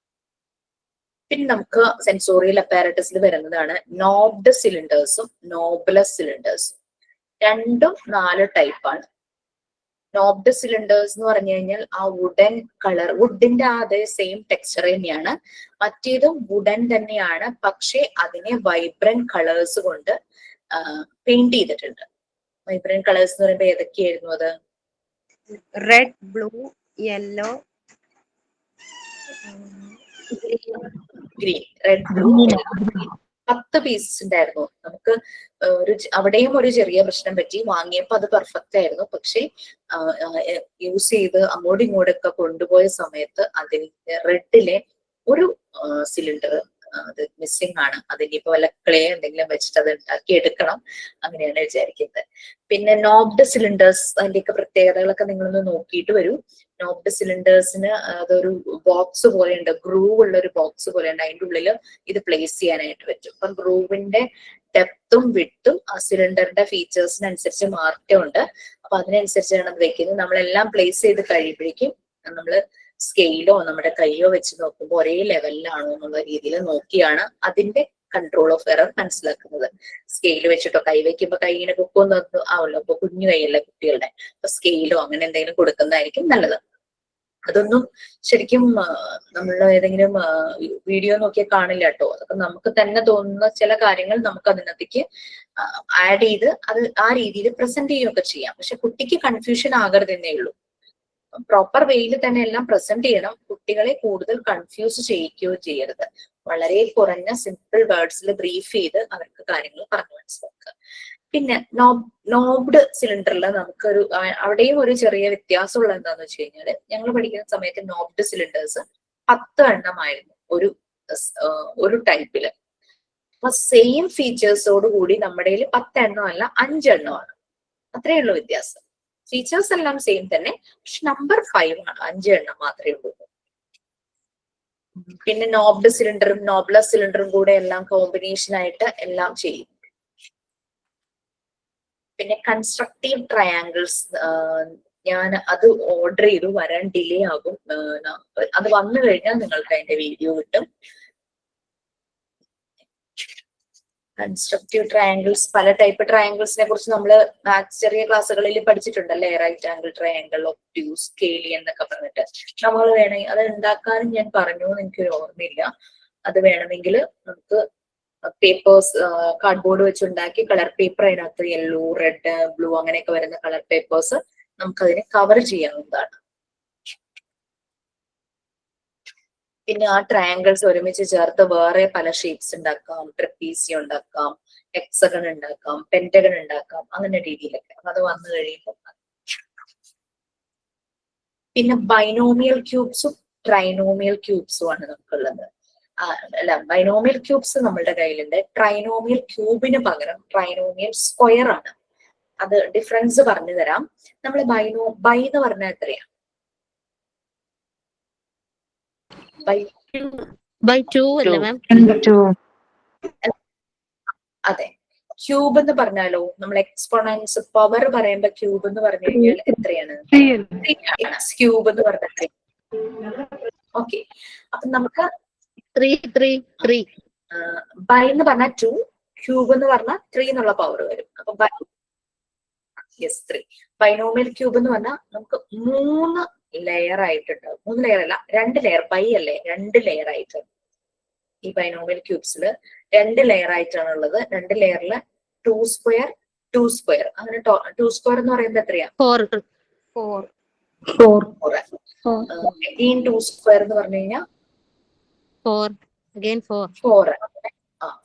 പിന്നെ നമുക്ക് സെൻസോറിയൽ അപ്പാരറ്റസിൽ വരുന്നതാണ് നോബ്ഡ് സിലിണ്ടേഴ്സും നോബ്ലെസ് സിലിണ്ടേഴ്സും. രണ്ടും 4 ടൈപ്പാണ്. നോബ്ഡ് സിലിണ്ടേഴ്സ് എന്ന് പറഞ്ഞു കഴിഞ്ഞാൽ ആ വുഡൻ കളർ, വുഡിന്റെ അതേ സെയിം ടെക്സ്ചർ തന്നെയാണ്. മറ്റേതും വുഡൻ തന്നെയാണ്, പക്ഷെ അതിനെ വൈബ്രന്റ് കളേഴ്സ് കൊണ്ട് പെയിന്റ് ചെയ്തിട്ടുണ്ട്. വൈബ്രന്റ് കളേഴ്സ് എന്ന് പറയുമ്പോൾ ഏതൊക്കെയായിരുന്നു അത്? Red, blue, yellow, green. Red, blue, 10 pieces ഉണ്ടായിരുന്നു. നമുക്ക് അവിടെയും ഒരു ചെറിയ പ്രശ്നം പറ്റി. വാങ്ങിയപ്പോ അത് പെർഫെക്റ്റ് ആയിരുന്നു, പക്ഷെ യൂസ് ചെയ്ത് അങ്ങോട്ടും ഇങ്ങോട്ടൊക്കെ കൊണ്ടുപോയ സമയത്ത് അതിന്റെ റെഡിലെ ഒരു സിലിണ്ടർ അത് മിസ്സിംഗ് ആണ്. അതിനിപ്പോ വല്ല ക്ലേ എന്തെങ്കിലും വെച്ചിട്ട് അത് ഉണ്ടാക്കി എടുക്കണം, അങ്ങനെയാണ് വിചാരിക്കുന്നത്. പിന്നെ നോബ്ഡ് സിലിണ്ടേഴ്സ്, അതിന്റെയൊക്കെ പ്രത്യേകതകളൊക്കെ നിങ്ങളൊന്ന് നോക്കിയിട്ട് വരൂ. നോബ്ഡ് സിലിണ്ടേഴ്സിന് അതൊരു ബോക്സ് പോലെ ഉണ്ട്, ഗ്രൂവ് ഉള്ള ഒരു ബോക്സ് പോലെ ഉണ്ട്. അതിന്റെ ഉള്ളിൽ ഇത് പ്ലേസ് ചെയ്യാനായിട്ട് പറ്റും. അപ്പൊ ഗ്രൂവിന്റെ ഡെപ്തും വിഡ്ത്തും ആ സിലിണ്ടറിന്റെ ഫീച്ചേഴ്സിനനുസരിച്ച് മാറ്റമുണ്ട്. അപ്പൊ അതിനനുസരിച്ചാണ് അത് വെക്കുന്നത്. നമ്മളെല്ലാം പ്ലേസ് ചെയ്ത് കഴിയുമ്പോഴേക്കും നമ്മള് സ്കെയിലോ നമ്മുടെ കൈയോ വെച്ച് നോക്കുമ്പോൾ ഒരേ ലെവലിലാണോ എന്നുള്ള രീതിയിൽ നോക്കിയാണ് അതിന്റെ കൺട്രോൾ ഓഫ് എറർ മനസ്സിലാക്കുന്നത്. സ്കെയിൽ വെച്ചിട്ടോ കൈ വെക്കുമ്പോ കൈയിനെ പൊക്കൊന്നും ആവല്ലോ, അപ്പൊ കുഞ്ഞു കൈയല്ലേ കുട്ടികളുടെ, അപ്പൊ സ്കെയിലോ അങ്ങനെ എന്തെങ്കിലും കൊടുക്കുന്നതായിരിക്കും നല്ലത്. അതൊന്നും ശരിക്കും നമ്മൾ ഏതെങ്കിലും വീഡിയോ നോക്കിയാൽ കാണില്ല കേട്ടോ. അതൊക്കെ നമുക്ക് തന്നെ തോന്നുന്ന ചില കാര്യങ്ങൾ നമുക്ക് അതിനകത്തേക്ക് ആഡ് ചെയ്ത് അത് ആ രീതിയിൽ പ്രസന്റ് ചെയ്യുകയൊക്കെ ചെയ്യാം. പക്ഷെ കുട്ടിക്ക് കൺഫ്യൂഷൻ ആകരുതെന്നേ ഉള്ളൂ. പ്രോപ്പർ വേയിൽ തന്നെ എല്ലാം പ്രസന്റ് ചെയ്യണം. കുട്ടികളെ കൂടുതൽ കൺഫ്യൂസ് ചെയ്യിക്കുകയോ ചെയ്യരുത്. വളരെ കുറഞ്ഞ സിമ്പിൾ വേർഡ്സിൽ ബ്രീഫ് ചെയ്ത് അവർക്ക് കാര്യങ്ങൾ പറഞ്ഞു മനസ്സിലാക്കുക. പിന്നെ നോബ്ഡ് സിലിണ്ടറിൽ നമുക്കൊരു അവിടെയും ഒരു ചെറിയ വ്യത്യാസമുള്ള എന്താന്ന് വെച്ച് കഴിഞ്ഞാല്, ഞങ്ങൾ പഠിക്കുന്ന സമയത്ത് നോബ്ഡ് സിലിണ്ടേഴ്സ് 10 എണ്ണമായിരുന്നു ഒരു ടൈപ്പില്. അപ്പൊ സെയിം ഫീച്ചേഴ്സോട് കൂടി നമ്മുടെ 10 എണ്ണം അല്ല 5 എണ്ണമാണ്. അത്രയേ ഉള്ളൂ വ്യത്യാസം. ഫീച്ചേഴ്സ് എല്ലാം സെയിം തന്നെ, പക്ഷെ നമ്പർ 5 ആണ്, 5 എണ്ണം മാത്രമേ ഉള്ളൂ. പിന്നെ നോബ്ഡ് സിലിണ്ടറും നോബ്ലെസ് സിലിണ്ടറും കൂടെ എല്ലാം കോമ്പിനേഷൻ ആയിട്ട് എല്ലാം ചെയ്യും. പിന്നെ കൺസ്ട്രക്റ്റീവ് ട്രയാങ്കിൾസ് ഞാൻ അത് ഓർഡർ ചെയ്തു, വരാൻ ഡിലേ ആകും. അത് വന്നു കഴിഞ്ഞാൽ നിങ്ങൾക്ക് അതിന്റെ വീഡിയോ കിട്ടും. കൺസ്ട്രക്റ്റീവ് ട്രയാങ്കിൾസ്, പല ടൈപ്പ് ട്രയാങ്കിൾസിനെ കുറിച്ച് നമ്മൾ ചെറിയ ക്ലാസ്സുകളിൽ പഠിച്ചിട്ടുണ്ടല്ലേ. Right angle triangle, obtuse, scalene എന്നൊക്കെ പറഞ്ഞിട്ട് നമ്മൾ വേണമെങ്കിൽ അത് ഉണ്ടാക്കാനും ഞാൻ പറഞ്ഞു, എനിക്കൊരു ഓർമ്മയില്ല. അത് വേണമെങ്കിൽ നമുക്ക് പേപ്പേഴ്സ് കാർഡ്ബോർഡ് വെച്ചുണ്ടാക്കി കളർ പേപ്പർ, അതിനകത്ത് യെല്ലോ, റെഡ്, ബ്ലൂ അങ്ങനെയൊക്കെ വരുന്ന കളർ പേപ്പേഴ്സ് നമുക്കതിനെ കവർ ചെയ്യാവുന്നതാണ്. പിന്നെ ആ ട്രയാങ്കിൾസ് ഒരുമിച്ച് ചേർത്ത് വേറെ പല ഷേപ്സ് ഉണ്ടാക്കാം. ട്രപ്പീസിയം ഉണ്ടാക്കാം, ഹെക്സഗൺ ഉണ്ടാക്കാം, പെന്റഗൺ ഉണ്ടാക്കാം, അങ്ങനെ രീതിയിലൊക്കെ അത് വന്നു കഴിയുമ്പോൾ. പിന്നെ ബൈനോമിയൽ ക്യൂബ്സും ട്രൈനോമിയൽ ക്യൂബ്സും ആണ് നമുക്കുള്ളത്. അല്ല, ബൈനോമിയൽ ക്യൂബ്സ് നമ്മളുടെ കയ്യിലുണ്ട്. ട്രൈനോമിയൽ ക്യൂബിന് പകരം ട്രൈനോമിയൽ സ്ക്വയർ ആണ്. അത് ഡിഫറൻസ് പറഞ്ഞു തരാം. നമ്മൾ ബൈ എന്ന് പറഞ്ഞാൽ എത്രയാ? ബൈ 2 അല്ലേ മാം? അതെ. ക്യൂബ് എന്ന് പറഞ്ഞാലോ, നമ്മൾ എക്സ്പോണൻസ് പവർ പറയുമ്പോ ക്യൂബ് എന്ന് പറഞ്ഞു കഴിഞ്ഞാൽ എത്രയാണ്? ക്യൂബ് എന്ന് പറഞ്ഞാൽ. ഓക്കെ, അപ്പൊ നമുക്ക് 3 ബൈ എന്ന് പറഞ്ഞാൽ 2, ക്യൂബ് എന്ന് പറഞ്ഞാൽ 3 എന്നുള്ള പവർ വരും. അപ്പൊ 3. ബൈനോമിയൽ ക്യൂബ് എന്ന് പറഞ്ഞാൽ നമുക്ക് 3 ലെയർ ആയിട്ടുണ്ടാവും. 3 ലെയർ അല്ല, 2 ലെയർ. ബൈ അല്ലേ, 2 ലെയർ ആയിട്ട്. ഈ ബൈനോമിയൽ ക്യൂബ്സിൽ 2 ലെയർ ആയിട്ടാണ് ഉള്ളത്. 2 ലെയറിൽ 2 സ്ക്വയർ 2 സ്ക്വയർ. അങ്ങനെ 2 സ്ക്വയർ എന്ന് പറയുമ്പോൾ എത്രയാ? 4. 4. 4. അഗെയിൻ 2 സ്ക്വയർ എന്ന് പറഞ്ഞു കഴിഞ്ഞാൽ 4. Again 4. 4.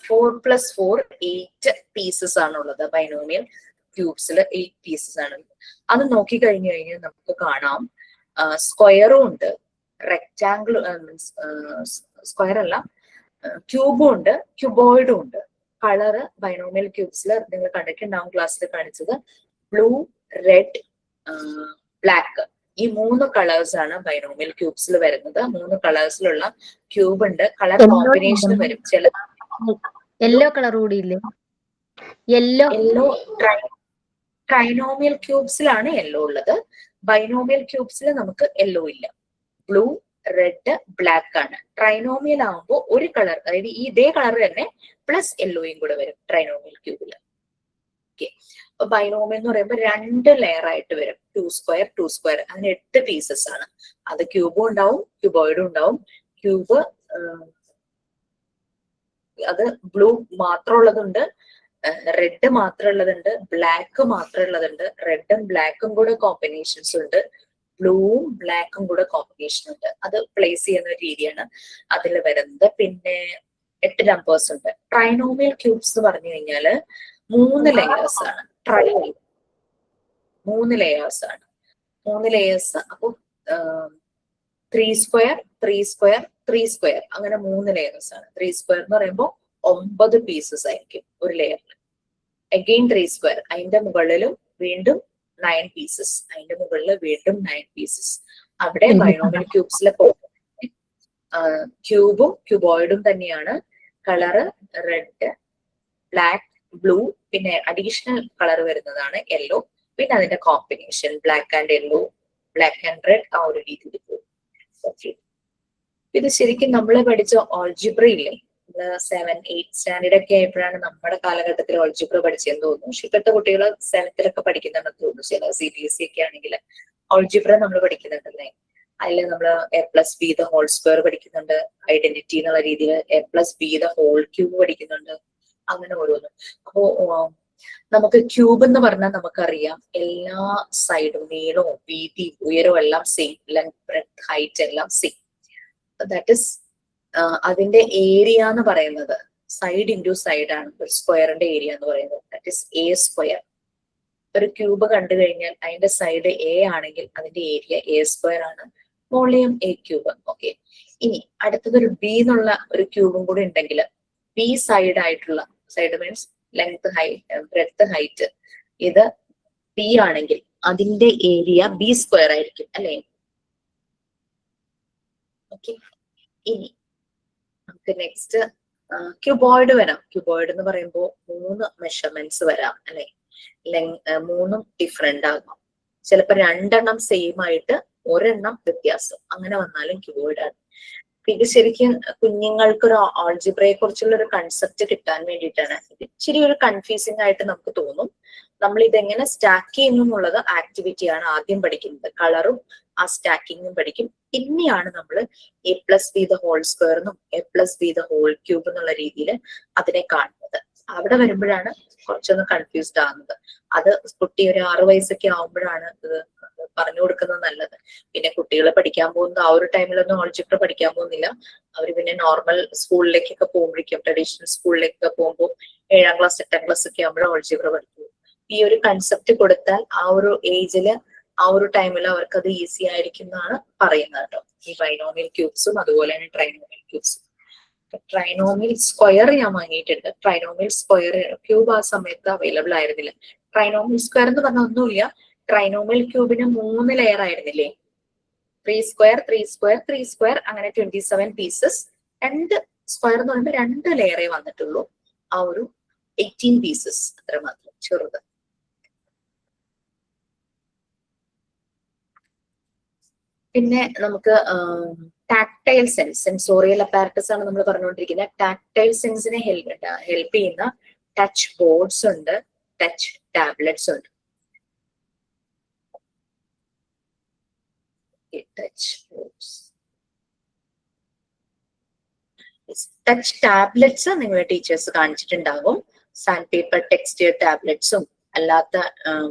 4 + 4 8 പീസസ് ആണുള്ളത്. ബൈനോമിയൽ ക്യൂബ്സിൽ 8 പീസസ് ആണ്. അത് നോക്കി കഴിഞ്ഞു കഴിഞ്ഞാൽ നമുക്ക് കാണാം സ്ക്വയറും ഉണ്ട്, റെക്റ്റാങ്കിൾ സ്ക്വയർ അല്ല ക്യൂബും ഉണ്ട്, ക്യൂബോയിഡും ഉണ്ട്. കളറ് ബൈനോമിയൽ ക്യൂബ്സിൽ നിങ്ങൾ കണ്ടിട്ടുണ്ടാവും, ക്ലാസ്സിൽ കാണിച്ചത് ബ്ലൂ, റെഡ്, ബ്ലാക്ക്. ഈ 3 കളേഴ്സ് ആണ് ബൈനോമിയൽ ക്യൂബ്സിൽ വരുന്നത്. 3 കളേഴ്സിലുള്ള ക്യൂബ് ഉണ്ട്. കളർ കോമ്പിനേഷൻ വരും. ചില യെല്ലോ കളർ കൂടി ഇല്ലേ? യെല്ലോ ട്രൈനോമിയൽ ക്യൂബ്സിലാണ് യെല്ലോ ഉള്ളത്. ബൈനോമിയൽ ക്യൂബ്സിൽ നമുക്ക് യെല്ലോ ഇല്ല. ബ്ലൂ, റെഡ്, ബ്ലാക്ക് ആണ്. ട്രൈനോമിയൽ ആകുമ്പോൾ ഒരു കളർ, അതായത് ഇതേ കളർ തന്നെ പ്ലസ് യെല്ലോയും കൂടെ വരും ട്രൈനോമിയൽ ക്യൂബിൽ. ഓക്കെ, അപ്പൊ ബൈനോമിയൽ എന്ന് പറയുമ്പോൾ 2 ലെയർ ആയിട്ട് വരും. 2 സ്ക്വയർ 2 സ്ക്വയർ, അതിന് 8 പീസസ് ആണ്. അത് ക്യൂബും ഉണ്ടാവും, ക്യൂബോയിഡും ഉണ്ടാവും. ക്യൂബ് അത് ബ്ലൂ മാത്രമുള്ളതുണ്ട്, റെഡ് മാത്രമുള്ളതുണ്ട്, ബ്ലാക്ക് മാത്രമുള്ളതുണ്ട്. റെഡും ബ്ലാക്കും കൂടെ കോമ്പിനേഷൻസ് ഉണ്ട്, ബ്ലൂവും ബ്ലാക്കും കൂടെ കോമ്പിനേഷൻ ഉണ്ട്. അത് പ്ലേസ് ചെയ്യുന്ന ഒരു രീതിയാണ് അതിൽ വരുന്നത്. പിന്നെ 8 നമ്പേഴ്സ് ഉണ്ട്. ട്രൈനോമിയൽ ക്യൂബ്സ് എന്ന് പറഞ്ഞു കഴിഞ്ഞാല് 3 ലെയേഴ്സ് ആണ്. 3 ലെയേഴ്സ് ആണ്. 3 ലെയേഴ്സ്. അപ്പൊ 3 സ്ക്വയർ 3 സ്ക്വയർ 3 സ്ക്വയർ, അങ്ങനെ 3 ലെയേഴ്സ് ആണ്. 3 സ്ക്വയർ എന്ന് പറയുമ്പോൾ 9 പീസസ് ആയിരിക്കും ഒരു ലെയറിൽ. അഗെയിൻ 3 സ്ക്വയർ, അതിന്റെ മുകളിലും വീണ്ടും 9 പീസസ്, അതിന്റെ മുകളിൽ വീണ്ടും 9 പീസസ്. അവിടെ ബൈനോമിയൽ ക്യൂബ്സിലെ ക്യൂബും ക്യൂബോയിഡും തന്നെയാണ്. കളറ് റെഡ്, ബ്ലാക്ക്, ബ്ലൂ, പിന്നെ അഡീഷണൽ കളർ വരുന്നതാണ് യെല്ലോ. പിന്നെ അതിന്റെ combination black and yellow, black and red, ആ ഒരു രീതിയിൽ പോകും. ഓക്കെ, ഇത് ശരിക്കും നമ്മൾ പഠിച്ച ഓൾജിബ്ര ഇല്ലേ, 7, 8 സ്റ്റാൻഡേർഡ് ഒക്കെ ആയപ്പോഴാണ് നമ്മുടെ കാലഘട്ടത്തിൽ ഓൾജിബ്ര പഠിച്ചെന്ന് തോന്നുന്നു. പക്ഷെ ഇപ്പോഴത്തെ കുട്ടികൾ 7th പഠിക്കുന്നുണ്ടെന്ന് തോന്നുന്നു. ചില CBSE ഒക്കെ ആണെങ്കിൽ ഓൾജിബ്ര നമ്മൾ പഠിക്കുന്നുണ്ടല്ലേ. അതിൽ നമ്മൾ A+B² പഠിക്കുന്നുണ്ട്, ഐഡന്റിറ്റി എന്നുള്ള രീതിയിൽ A+B³ പഠിക്കുന്നുണ്ട്, അങ്ങനെ ഓരോന്നും. അപ്പോ നമുക്ക് ക്യൂബ് എന്ന് പറഞ്ഞാൽ നമുക്കറിയാം എല്ലാ സൈഡും നീളവും വീതി ഉയരവും എല്ലാം സെയിം, ലെങ്ത് ബ്രെഡ്ത്ത് ഹൈറ്റ് എല്ലാം സെയിം. ദാറ്റ് ഇസ് അതിന്റെ ഏരിയ എന്ന് പറയുന്നത് സൈഡ് ഇൻറ്റു സൈഡ് ആണ് ഒരു സ്ക്വയറിന്റെ ഏരിയ എന്ന് പറയുന്നത്. That is A². ഒരു ക്യൂബ് കണ്ടു കഴിഞ്ഞാൽ അതിന്റെ സൈഡ് A ആണെങ്കിൽ അതിന്റെ ഏരിയ A² ആണ്, വോളിയം A³. ഓക്കെ, ഇനി അടുത്തതൊരു B എന്നുള്ള ഒരു ക്യൂബും കൂടി ഉണ്ടെങ്കിൽ B സൈഡ് ആയിട്ടുള്ള, side means length height breadth height, ഇത് B ആണെങ്കിൽ അതിന്റെ ഏരിയ B² ആയിരിക്കും അല്ലെ. ഓക്കെ, ഇനി നമുക്ക് നെക്സ്റ്റ് ക്യൂബോയിഡ് വരാം. ക്യൂബോയിഡ് എന്ന് പറയുമ്പോൾ 3 മെഷർമെന്റ്സ് വരാം അല്ലെ. 3ഉം ഡിഫറെന്റ് ആകാം. ചിലപ്പോ 2 സെയിം ആയിട്ട് 1 വ്യത്യാസം, അങ്ങനെ വന്നാലും ക്യൂബോയിഡ് ആണ്. ഇത് ശരിക്കും കുഞ്ഞുങ്ങൾക്ക് ആൾജിബ്രയെ കുറിച്ചുള്ള ഒരു കൺസെപ്റ്റ് കിട്ടാൻ വേണ്ടിയിട്ടാണ്. ഇത് ഇച്ചിരി ഒരു കൺഫ്യൂസിംഗ് ആയിട്ട് നമുക്ക് തോന്നും. നമ്മൾ ഇതെങ്ങനെ സ്റ്റാക്ക് ചെയ്യുന്നു എന്നുള്ളത് ആക്ടിവിറ്റിയാണ് ആദ്യം പഠിക്കുന്നത്. കളറും ആ സ്റ്റാക്കിങ്ങും പഠിക്കും. പിന്നെയാണ് നമ്മൾ A+B² എന്നും A+B³ എന്നുള്ള രീതിയിൽ അതിനെ കാണുന്നത്. അവിടെ വരുമ്പോഴാണ് കുറച്ചൊന്ന് കൺഫ്യൂസ്ഡ് ആകുന്നത്. അത് കുട്ടി ഒരു 6 വയസ്സൊക്കെ ആവുമ്പോഴാണ് ഇത് പറഞ്ഞു കൊടുക്കുന്നത് നല്ലത്. പിന്നെ കുട്ടികളെ പഠിക്കാൻ പോകുന്നത് ആ ഒരു ടൈമിലൊന്നും ഓൾജിബ്ര പഠിക്കാൻ പോകുന്നില്ല. അവർ പിന്നെ നോർമൽ സ്കൂളിലേക്കൊക്കെ പോകുമ്പോഴേക്കും, ട്രഡീഷണൽ സ്കൂളിലേക്കൊക്കെ പോകുമ്പോൾ 7ാം ക്ലാസ് 8ാം ക്ലാസ് ഒക്കെ ആകുമ്പോഴും ഓൾജിബ്ര പഠിക്കും. ഈ ഒരു കൺസെപ്റ്റ് കൊടുത്താൽ ആ ഒരു ഏജില് ആ ഒരു ടൈമിൽ അവർക്ക് അത് ഈസി ആയിരിക്കും എന്നാണ് പറയുന്നത് കേട്ടോ. ഈ ബൈനോമിയൽ ക്യൂബ്സും അതുപോലെ തന്നെ ട്രൈനോമിയൽ ക്യൂബ്സും. ട്രൈനോമിയൽ സ്ക്വയർ ഞാൻ വാങ്ങിയിട്ടുണ്ട്. ട്രൈനോമിയൽ സ്ക്വയർ ക്യൂബ് ആ സമയത്ത് അവൈലബിൾ ആയിരുന്നില്ല. ട്രൈനോമിയൽ സ്ക്വയർ എന്ന് പറഞ്ഞാൽ ഒന്നുമില്ല, ട്രൈനോമിയൽ ക്യൂബിന് 3 ലെയർ ആയിരുന്നില്ലേ. 3 സ്ക്വയർ 3 സ്ക്വയർ 3 സ്ക്വയർ, അങ്ങനെ 27 പീസസ്. 2 സ്ക്വയർ എന്ന് പറയുമ്പോൾ 2 ലെയറേ വന്നിട്ടുള്ളൂ. ആ ഒരു 18 പീസസ് അത്രമാത്രം, ചെറുത്. പിന്നെ നമുക്ക് ടാക്ടൈൽ സെൻസ്, സെൻസോറിയൽ അപ്പാരറ്റസ് ആണ് നമ്മൾ പറഞ്ഞുകൊണ്ടിരിക്കുന്നത്. ടാക്ടൈൽ സെൻസിനെ ഹെൽപ്പ് ചെയ്യുന്ന ടച്ച് ബോർഡ്സ് ഉണ്ട്, ടച്ച് ടാബ്ലറ്റ്സ് ഉണ്ട്. ടച്ച് ടാബ്ലറ്റ്സ് നിങ്ങളുടെ ടീച്ചേഴ്സ് കാണിച്ചിട്ടുണ്ടാകും. സാൻഡ് പേപ്പർ ടെക്സ്റ്റൈൽ ടാബ്ലറ്റ്സും അല്ലാത്ത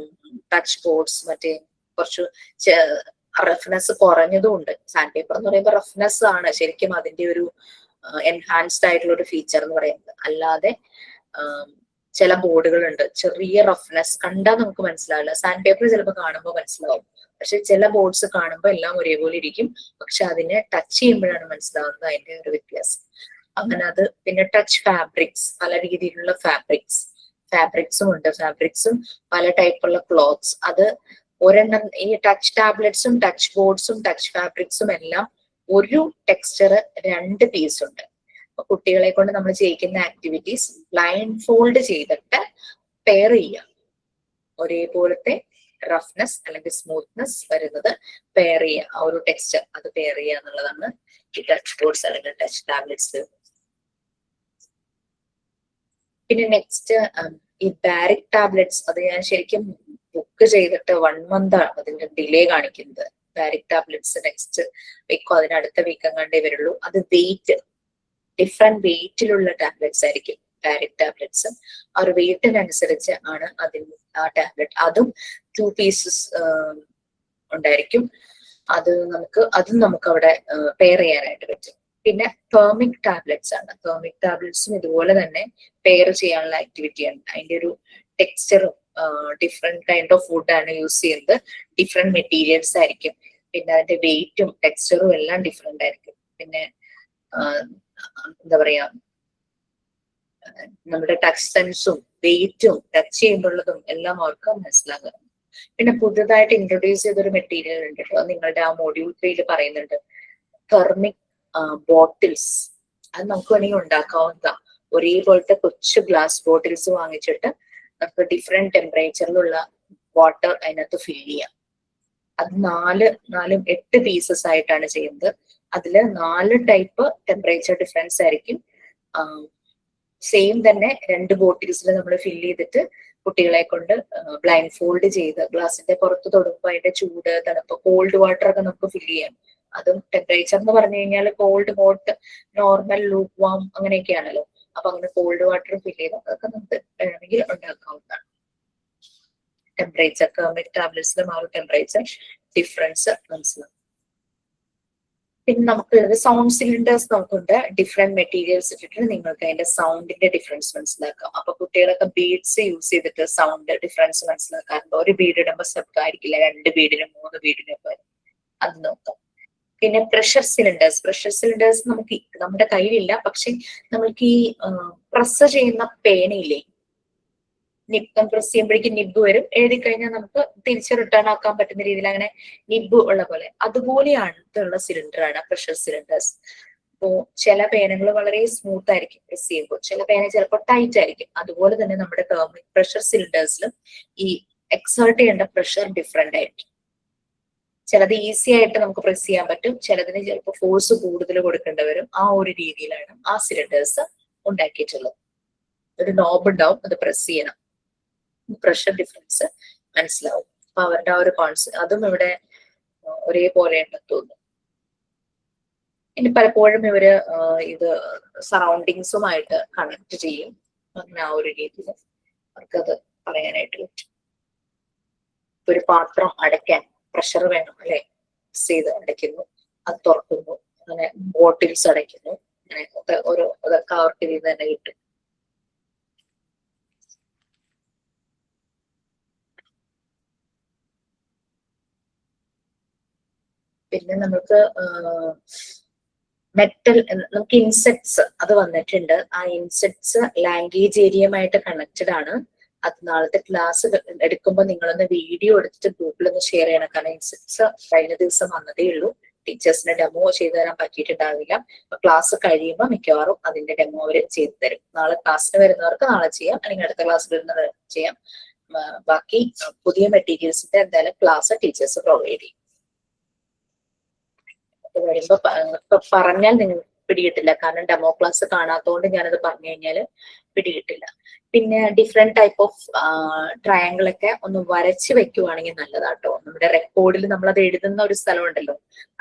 ടച്ച് ബോർഡ്സ്, മറ്റേ കുറച്ച് റഫ്നെസ് കുറഞ്ഞതും ഉണ്ട്. സാൻഡ് പേപ്പർ എന്ന് പറയുമ്പോൾ റഫ്നെസ് ആണ് ശരിക്കും അതിന്റെ ഒരു എൻഹാൻസ്ഡ് ആയിട്ടുള്ള ഒരു ഫീച്ചർ എന്ന് പറയുന്നത്. അല്ലാതെ ചില ബോർഡുകളുണ്ട് ചെറിയ റഫ്നെസ് കണ്ടാൽ നമുക്ക് മനസ്സിലാവില്ല. സാൻഡ് പേപ്പർ ചിലപ്പോൾ കാണുമ്പോൾ മനസ്സിലാവും, പക്ഷെ ചില ബോർഡ്സ് കാണുമ്പോൾ എല്ലാം ഒരേപോലെ ഇരിക്കും, പക്ഷെ അതിനെ ടച്ച് ചെയ്യുമ്പോഴാണ് മനസ്സിലാവുന്നത് അതിന്റെ ഒരു വ്യത്യാസം. അങ്ങനെ അത്. പിന്നെ ടച്ച് ഫാബ്രിക്സ്, പല രീതിയിലുള്ള ഫാബ്രിക്സും ഉണ്ട്. ഫാബ്രിക്സും പല ടൈപ്പുള്ള ക്ലോത്ത്സ്. അത് ഒരെണ്ണം ഈ ടച്ച് ടാബ്ലറ്റ്സും ടച്ച് ബോർഡ്സും ടച്ച് ഫാബ്രിക്സും എല്ലാം ഒരു ടെക്സ്ചർ 2 പീസ് ഉണ്ട്. കുട്ടികളെ കൊണ്ട് നമ്മൾ ചെയ്യിക്കുന്ന ആക്ടിവിറ്റീസ് ബ്ലൈൻഡ് ഫോൾഡ് ചെയ്തിട്ട് പെയർ ചെയ്യുക. ഒരേപോലത്തെ റഫ്നെസ് അല്ലെങ്കിൽ സ്മൂത്ത്നെസ് വരുന്നത് പെയർ ചെയ്യുക. ആ ഒരു ടെക്സ്ചർ അത് പെയർ ചെയ്യുക എന്നുള്ളതാണ് ഈ ടച്ച് ബോർഡ്സ് അല്ലെങ്കിൽ ടച്ച് ടാബ്ലറ്റ്സ്. പിന്നെ നെക്സ്റ്റ് ഈ ബാരിക് ടാബ്ലറ്റ്സ്. അത് ഞാൻ ശരിക്കും ബുക്ക് ചെയ്തിട്ട് 1 month അതിന്റെ ഡിലേ കാണിക്കുന്നത്. ബാരിക് ടാബ്ലറ്റ്സ് നെക്സ്റ്റ് വീക്കോ അതിനടുത്ത വീക്കം കണ്ടേ വരുള്ളൂ. അത് ഡിഫറെന്റ് വെയിറ്റിലുള്ള ടാബ്ലറ്റ്സ് ആയിരിക്കും ബാരിക് ടാബ്ലറ്റ്സ്. ആ ഒരു വെയിറ്റിനനുസരിച്ച് ആണ് ആ ടാബ്ലറ്റ്. അതും 2 pieces ഉണ്ടായിരിക്കും. അതും നമുക്ക് അവിടെ പെയർ ചെയ്യാനായിട്ട് പറ്റും. പിന്നെ തെർമിക് ടാബ്ലറ്റ്സ് ആണ്. തെർമിക് ടാബ്ലറ്റ്സും ഇതുപോലെ തന്നെ പെയർ ചെയ്യാനുള്ള ആക്ടിവിറ്റിയാണ്. അതിന്റെ ഒരു ടെക്സ്ചറും ഡിഫറെന്റ് കൈൻഡ് ഓഫ് ഫുഡ് ആണ് യൂസ് ചെയ്യുന്നത്. ഡിഫറെന്റ് മെറ്റീരിയൽസ് ആയിരിക്കും. പിന്നെ അതിന്റെ വെയിറ്റും ടെക്സ്ചറും എല്ലാം ഡിഫറെന്റ് ആയിരിക്കും. പിന്നെ എന്താ പറയാ, നമ്മുടെ ടച്ച് സെൻസും വെയിറ്റും ടച്ച് ചെയ്യുമ്പോഴുള്ളതും എല്ലാം അവർക്ക് മനസ്സിലാകുക. പിന്നെ പുതുതായിട്ട് ഇൻട്രൊഡ്യൂസ് ചെയ്തൊരു മെറ്റീരിയൽ ഉണ്ട് കേട്ടോ, നിങ്ങളുടെ ആ മോഡ്യൂൾ 3 പറയുന്നുണ്ട്. Thermic bottles. അത് നമുക്ക് വേണമെങ്കിൽ ഉണ്ടാക്കാവുന്നതാണ്. ഒരേപോലത്തെ കൊച്ചു ഗ്ലാസ് ബോട്ടിൽസ് വാങ്ങിച്ചിട്ട് നമുക്ക് ഡിഫറെന്റ് ടെമ്പറേച്ചറിലുള്ള വാട്ടർ അതിനകത്ത് ഫിൽ ചെയ്യാം. അത് 8 പീസസ് ആയിട്ടാണ് ചെയ്യുന്നത്. അതില് 4 ടൈപ്പ് ടെമ്പറേച്ചർ ഡിഫറൻസ് ആയിരിക്കും. സെയിം തന്നെ 2 ബോട്ടിൽസിൽ നമ്മൾ ഫിൽ ചെയ്തിട്ട് കുട്ടികളെ കൊണ്ട് ബ്ലൈൻഡ് ഫോൾഡ് ചെയ്ത് ഗ്ലാസിന്റെ പുറത്ത് തൊടുമ്പോൾ അതിന്റെ ചൂട്, തണുപ്പ്, കോൾഡ് വാട്ടർ ഒക്കെ നമുക്ക് ഫിൽ ചെയ്യാം. അതും ടെമ്പറേച്ചർ എന്ന് പറഞ്ഞു കഴിഞ്ഞാൽ cold, hot, normal, lukewarm അങ്ങനെയൊക്കെയാണല്ലോ. അപ്പൊ അങ്ങനെ കോൾഡ് വാട്ടർ ഫിൽ ചെയ്ത് അതൊക്കെ നമുക്ക് വേണമെങ്കിൽ ഉണ്ടാക്കാവുന്നതാണ്. ടെമ്പറേച്ചർ ടാബ്ലറ്റ്സിലും ആ ഒരു ടെമ്പറേച്ചർ ഡിഫറൻസ് മനസ്സിലാവും. പിന്നെ നമുക്കുള്ളത് സൗണ്ട് സിലിണ്ടേഴ്സ് നമുക്കുണ്ട്. ഡിഫറെന്റ് മെറ്റീരിയൽസ് ഇട്ടിട്ട് നിങ്ങൾക്ക് അതിന്റെ സൗണ്ടിന്റെ ഡിഫറൻസ് മനസ്സിലാക്കാം. അപ്പൊ കുട്ടികളൊക്കെ ബീഡ്സ് യൂസ് ചെയ്തിട്ട് സൗണ്ട് ഡിഫറൻസ് മനസ്സിലാക്കാറുണ്ട്. ഒരു ബീഡ് ഇടുമ്പോൾ ശബ്ദമായിരിക്കില്ല, 2 ബീഡിനും 3 ബീഡിനും ഒക്കെ അത് നോക്കാം. പിന്നെ പ്രഷർ സിലിണ്ടേഴ്സ് നമുക്ക് നമ്മുടെ കയ്യിലില്ല, പക്ഷെ നമ്മൾക്ക് ഈ പ്രസ് ചെയ്യുന്ന പേനയില്ലേ, നിബ് പ്രസ് ചെയ്യുമ്പോഴേക്കും നിബ് വരും. എഴുതി കഴിഞ്ഞാൽ നമുക്ക് തിരിച്ച് റിട്ടേൺ ആക്കാൻ പറ്റുന്ന രീതിയിൽ അങ്ങനെ നിബ് ഉള്ള പോലെ അതുപോലെയാണ് സിലിണ്ടറാണ് പ്രഷർ സിലിണ്ടേഴ്സ്. അപ്പോ ചില പേനകൾ വളരെ സ്മൂത്ത് ആയിരിക്കും പ്രസ് ചെയ്യുമ്പോൾ, ചില പേന ചിലപ്പോൾ ടൈറ്റ് ആയിരിക്കും. അതുപോലെ തന്നെ നമ്മുടെ തെർമിക് പ്രഷർ സിലിണ്ടേഴ്സിലും ഈ എക്സേർട്ട് ചെയ്യേണ്ട പ്രഷർ ഡിഫറെന്റ് ആയിരിക്കും. ചിലത് ഈസി ആയിട്ട് നമുക്ക് പ്രസ് ചെയ്യാൻ പറ്റും, ചിലതിന് ചിലപ്പോൾ ഫോഴ്സ് കൂടുതൽ കൊടുക്കേണ്ടി വരും. ആ ഒരു രീതിയിലാണ് ആ സിലിണ്ടേഴ്സ് ഉണ്ടാക്കിയിട്ടുള്ളത്. ഒരു നോബ് ഉണ്ടാവും, അത് പ്രസ് ചെയ്യണം, പ്രഷർ ഡിഫറൻസ് മനസ്സിലാവും. അപ്പൊ അവരുടെ ആ ഒരു കോൺസെപ്റ്റ് അതും ഇവിടെ ഒരേപോലെ ഉണ്ടെന്ന് തോന്നുന്നു. ഇനി പലപ്പോഴും ഇവര് ഇത് സറൗണ്ടിങ്സുമായിട്ട് കണക്ട് ചെയ്യും. അങ്ങനെ ആ ഒരു രീതിയിൽ അവർക്കത് പറയാനായിട്ട് പറ്റും. ഒരു പാത്രം അടയ്ക്കാൻ പ്രഷർ വേണം അല്ലെ, പ്രസ് ചെയ്ത് അടയ്ക്കുന്നു, അത് തുറക്കുന്നു, അങ്ങനെ ബോട്ടിൽസ് അടയ്ക്കുന്നു, അങ്ങനെ അതൊക്കെ അവർക്ക് ഇതിൽ തന്നെ കിട്ടും. പിന്നെ നമുക്ക് മെറ്റൽ, നമുക്ക് ഇൻസെക്ട്സ് അത് വന്നിട്ടുണ്ട്. ആ ഇൻസെക്ട്സ് ലാംഗ്വേജ് ഏരിയയുമായിട്ട് കണക്റ്റഡ് ആണ്. അത് നാളത്തെ ക്ലാസ് എടുക്കുമ്പോൾ നിങ്ങളൊന്ന് വീഡിയോ എടുത്തിട്ട് ഗ്രൂപ്പിലൊന്ന് ഷെയർ ചെയ്യണം. കാരണം ഇൻസെക്ട്സ് കഴിഞ്ഞ ദിവസം വന്നതേ ഉള്ളൂ, ടീച്ചേഴ്സിന് ഡെമോ ചെയ്തു തരാൻ പറ്റിയിട്ടുണ്ടാവില്ല. അപ്പൊ ക്ലാസ് കഴിയുമ്പോൾ മിക്കവാറും അതിന്റെ ഡെമോ അവർ ചെയ്തു തരും. നാളെ ക്ലാസ്സിന് വരുന്നവർക്ക് നാളെ ചെയ്യാം, അല്ലെങ്കിൽ അടുത്ത ക്ലാസ്സിൽ വരുന്നവർ ചെയ്യാം. ബാക്കി പുതിയ മെറ്റീരിയൽസിന്റെ എന്തായാലും ക്ലാസ് ടീച്ചേഴ്സ് പ്രൊവൈഡ് ചെയ്യും. വരുമ്പോ പറഞ്ഞാൽ നിങ്ങൾ പിടികിട്ടില്ല, കാരണം ഡെമോ ക്ലാസ് കാണാത്തതുകൊണ്ട് ഞാനത് പറഞ്ഞു കഴിഞ്ഞാൽ പിടികിട്ടില്ല. പിന്നെ ഡിഫറെന്റ് ടൈപ്പ് ഓഫ് ട്രയാങ്കിൾ ഒക്കെ ഒന്ന് വരച്ച് വെക്കുവാണെങ്കിൽ നല്ലതാട്ടോ. നമ്മുടെ റെക്കോർഡിൽ നമ്മളത് എഴുതുന്ന ഒരു സ്ഥലം ഉണ്ടല്ലോ,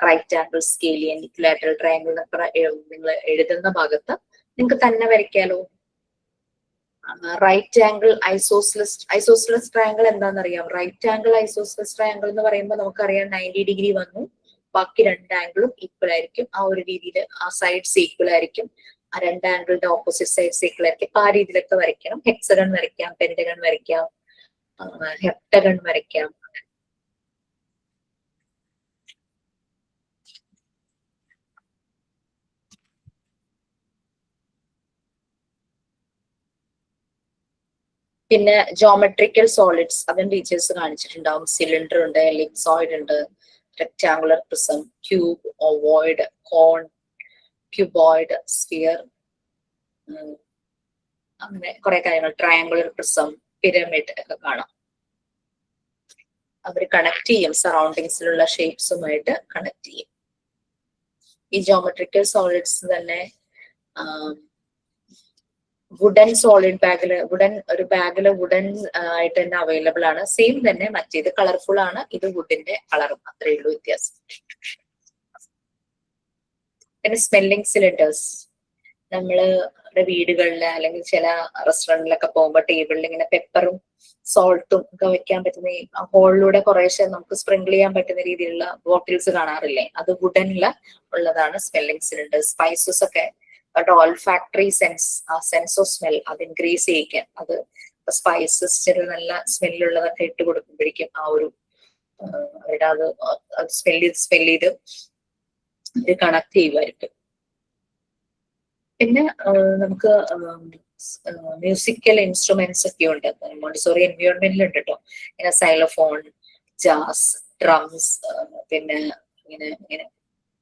right angle scalene equilateral triangle എന്നൊക്കെ നിങ്ങൾ എഴുതുന്ന ഭാഗത്ത് നിങ്ങൾക്ക് തന്നെ വരയ്ക്കാലോ. റൈറ്റ് ആംഗിൾ ഐസോസിലസ് ട്രയാങ്കിൾ എന്താണെന്നറിയാം. റൈറ്റ് ആംഗിൾ ഐസോസിലസ് ട്രയാങ്കിൾ എന്ന് പറയുമ്പോൾ നമുക്കറിയാം 90 ഡിഗ്രി വന്നു, ബാക്കി രണ്ട് ആംഗിളും ഈക്വൽ ആയിരിക്കും. ആ ഒരു രീതിയിൽ ആ സൈഡ്സ് ഈക്വൽ ആയിരിക്കും, ആ രണ്ട് ആംഗിളിന്റെ ഓപ്പോസിറ്റ് സൈഡ്സ് ഈക്വൽ ആയിരിക്കും. അപ്പൊ ആ രീതിയിലൊക്കെ വരയ്ക്കണം. ഹെക്സഗൺ വരയ്ക്കാം, പെന്റഗൺ വരയ്ക്കാം, ഹെപ്റ്റഗൺ വരയ്ക്കാം. പിന്നെ ജോമെട്രിക്കൽ സോളിഡ്സ് അതും ടീച്ചേഴ്സ് കാണിച്ചിട്ടുണ്ടാവും. സിലിണ്ടർ ഉണ്ട്, എലിപ്സോയിഡ് ഉണ്ട്, റെക്ടാങ്കുലർ പ്രിസം, ക്യൂബ്, ഓവോയിഡ്, കോൺ, ക്യൂബോയിഡ്, സ്ഫിയർ, അങ്ങനെ കുറെ കാര്യങ്ങൾ, ട്രയാങ്കുലർ പ്രിസം, പിരമിഡ് ഒക്കെ കാണാം. അവർ കണക്ട് ചെയ്യും, സറൗണ്ടിങ്സിലുള്ള ഷേപ്സുമായിട്ട് കണക്ട് ചെയ്യും. ഈ ജോമെട്രിക്കൽ സോളിഡ്സ് തന്നെ വുഡൻ സോളിഡ് ബാഗില്, ഒരു ബാഗില് വുഡൻ ആയിട്ട് തന്നെ അവൈലബിൾ ആണ്. സെയിം തന്നെ, മറ്റേത് കളർഫുൾ ആണ്, ഇത് വുഡിന്റെ കളറും, അത്രയേ ഉള്ളൂ വ്യത്യാസം. പിന്നെ സ്മെല്ലിംഗ് സിലിണ്ടേഴ്സ്, നമ്മളുടെ വീടുകളില് അല്ലെങ്കിൽ ചില റെസ്റ്റോറൻറ്റിലൊക്കെ പോകുമ്പോൾ ടേബിളിൽ ഇങ്ങനെ പെപ്പറും സോൾട്ടും ഒക്കെ വെക്കാൻ പറ്റുന്ന, ഹോളിലൂടെ കുറേശ്ശെ നമുക്ക് സ്പ്രിങ്കിൾ ചെയ്യാൻ പറ്റുന്ന രീതിയിലുള്ള ബോട്ടിൽസ് കാണാറില്ലേ, അത് വുഡനില് ഉള്ളതാണ് സ്മെല്ലിംഗ് സിലിണ്ടേഴ്സ്. സ്പൈസസ് ഒക്കെ ഓൾഫാക്ടറി സെൻസ് ഓഫ് സ്മെൽ അത് ഇൻക്രീസ് ചെയ്യിക്കാൻ, അത് സ്പൈസസ് ചെറിയ നല്ല സ്മെല്ലുള്ളതൊക്കെ ഇട്ട് കൊടുക്കുമ്പോഴേക്കും ആ ഒരു അവരുടെ അത് സ്മെല് ചെയ്ത് ഇത് കണക്ട് ചെയ്യുമായിരിക്കും. പിന്നെ നമുക്ക് മ്യൂസിക്കൽ ഇൻസ്ട്രുമെന്റ്സ് ഒക്കെ ഉണ്ട്, മോണ്ടിസോറി എൻവയോൺമെന്റിൽ ഉണ്ട് കേട്ടോ. ഇങ്ങനെ സൈലോഫോൺ, ജാസ്, ഡ്രംസ്, പിന്നെ ഇങ്ങനെ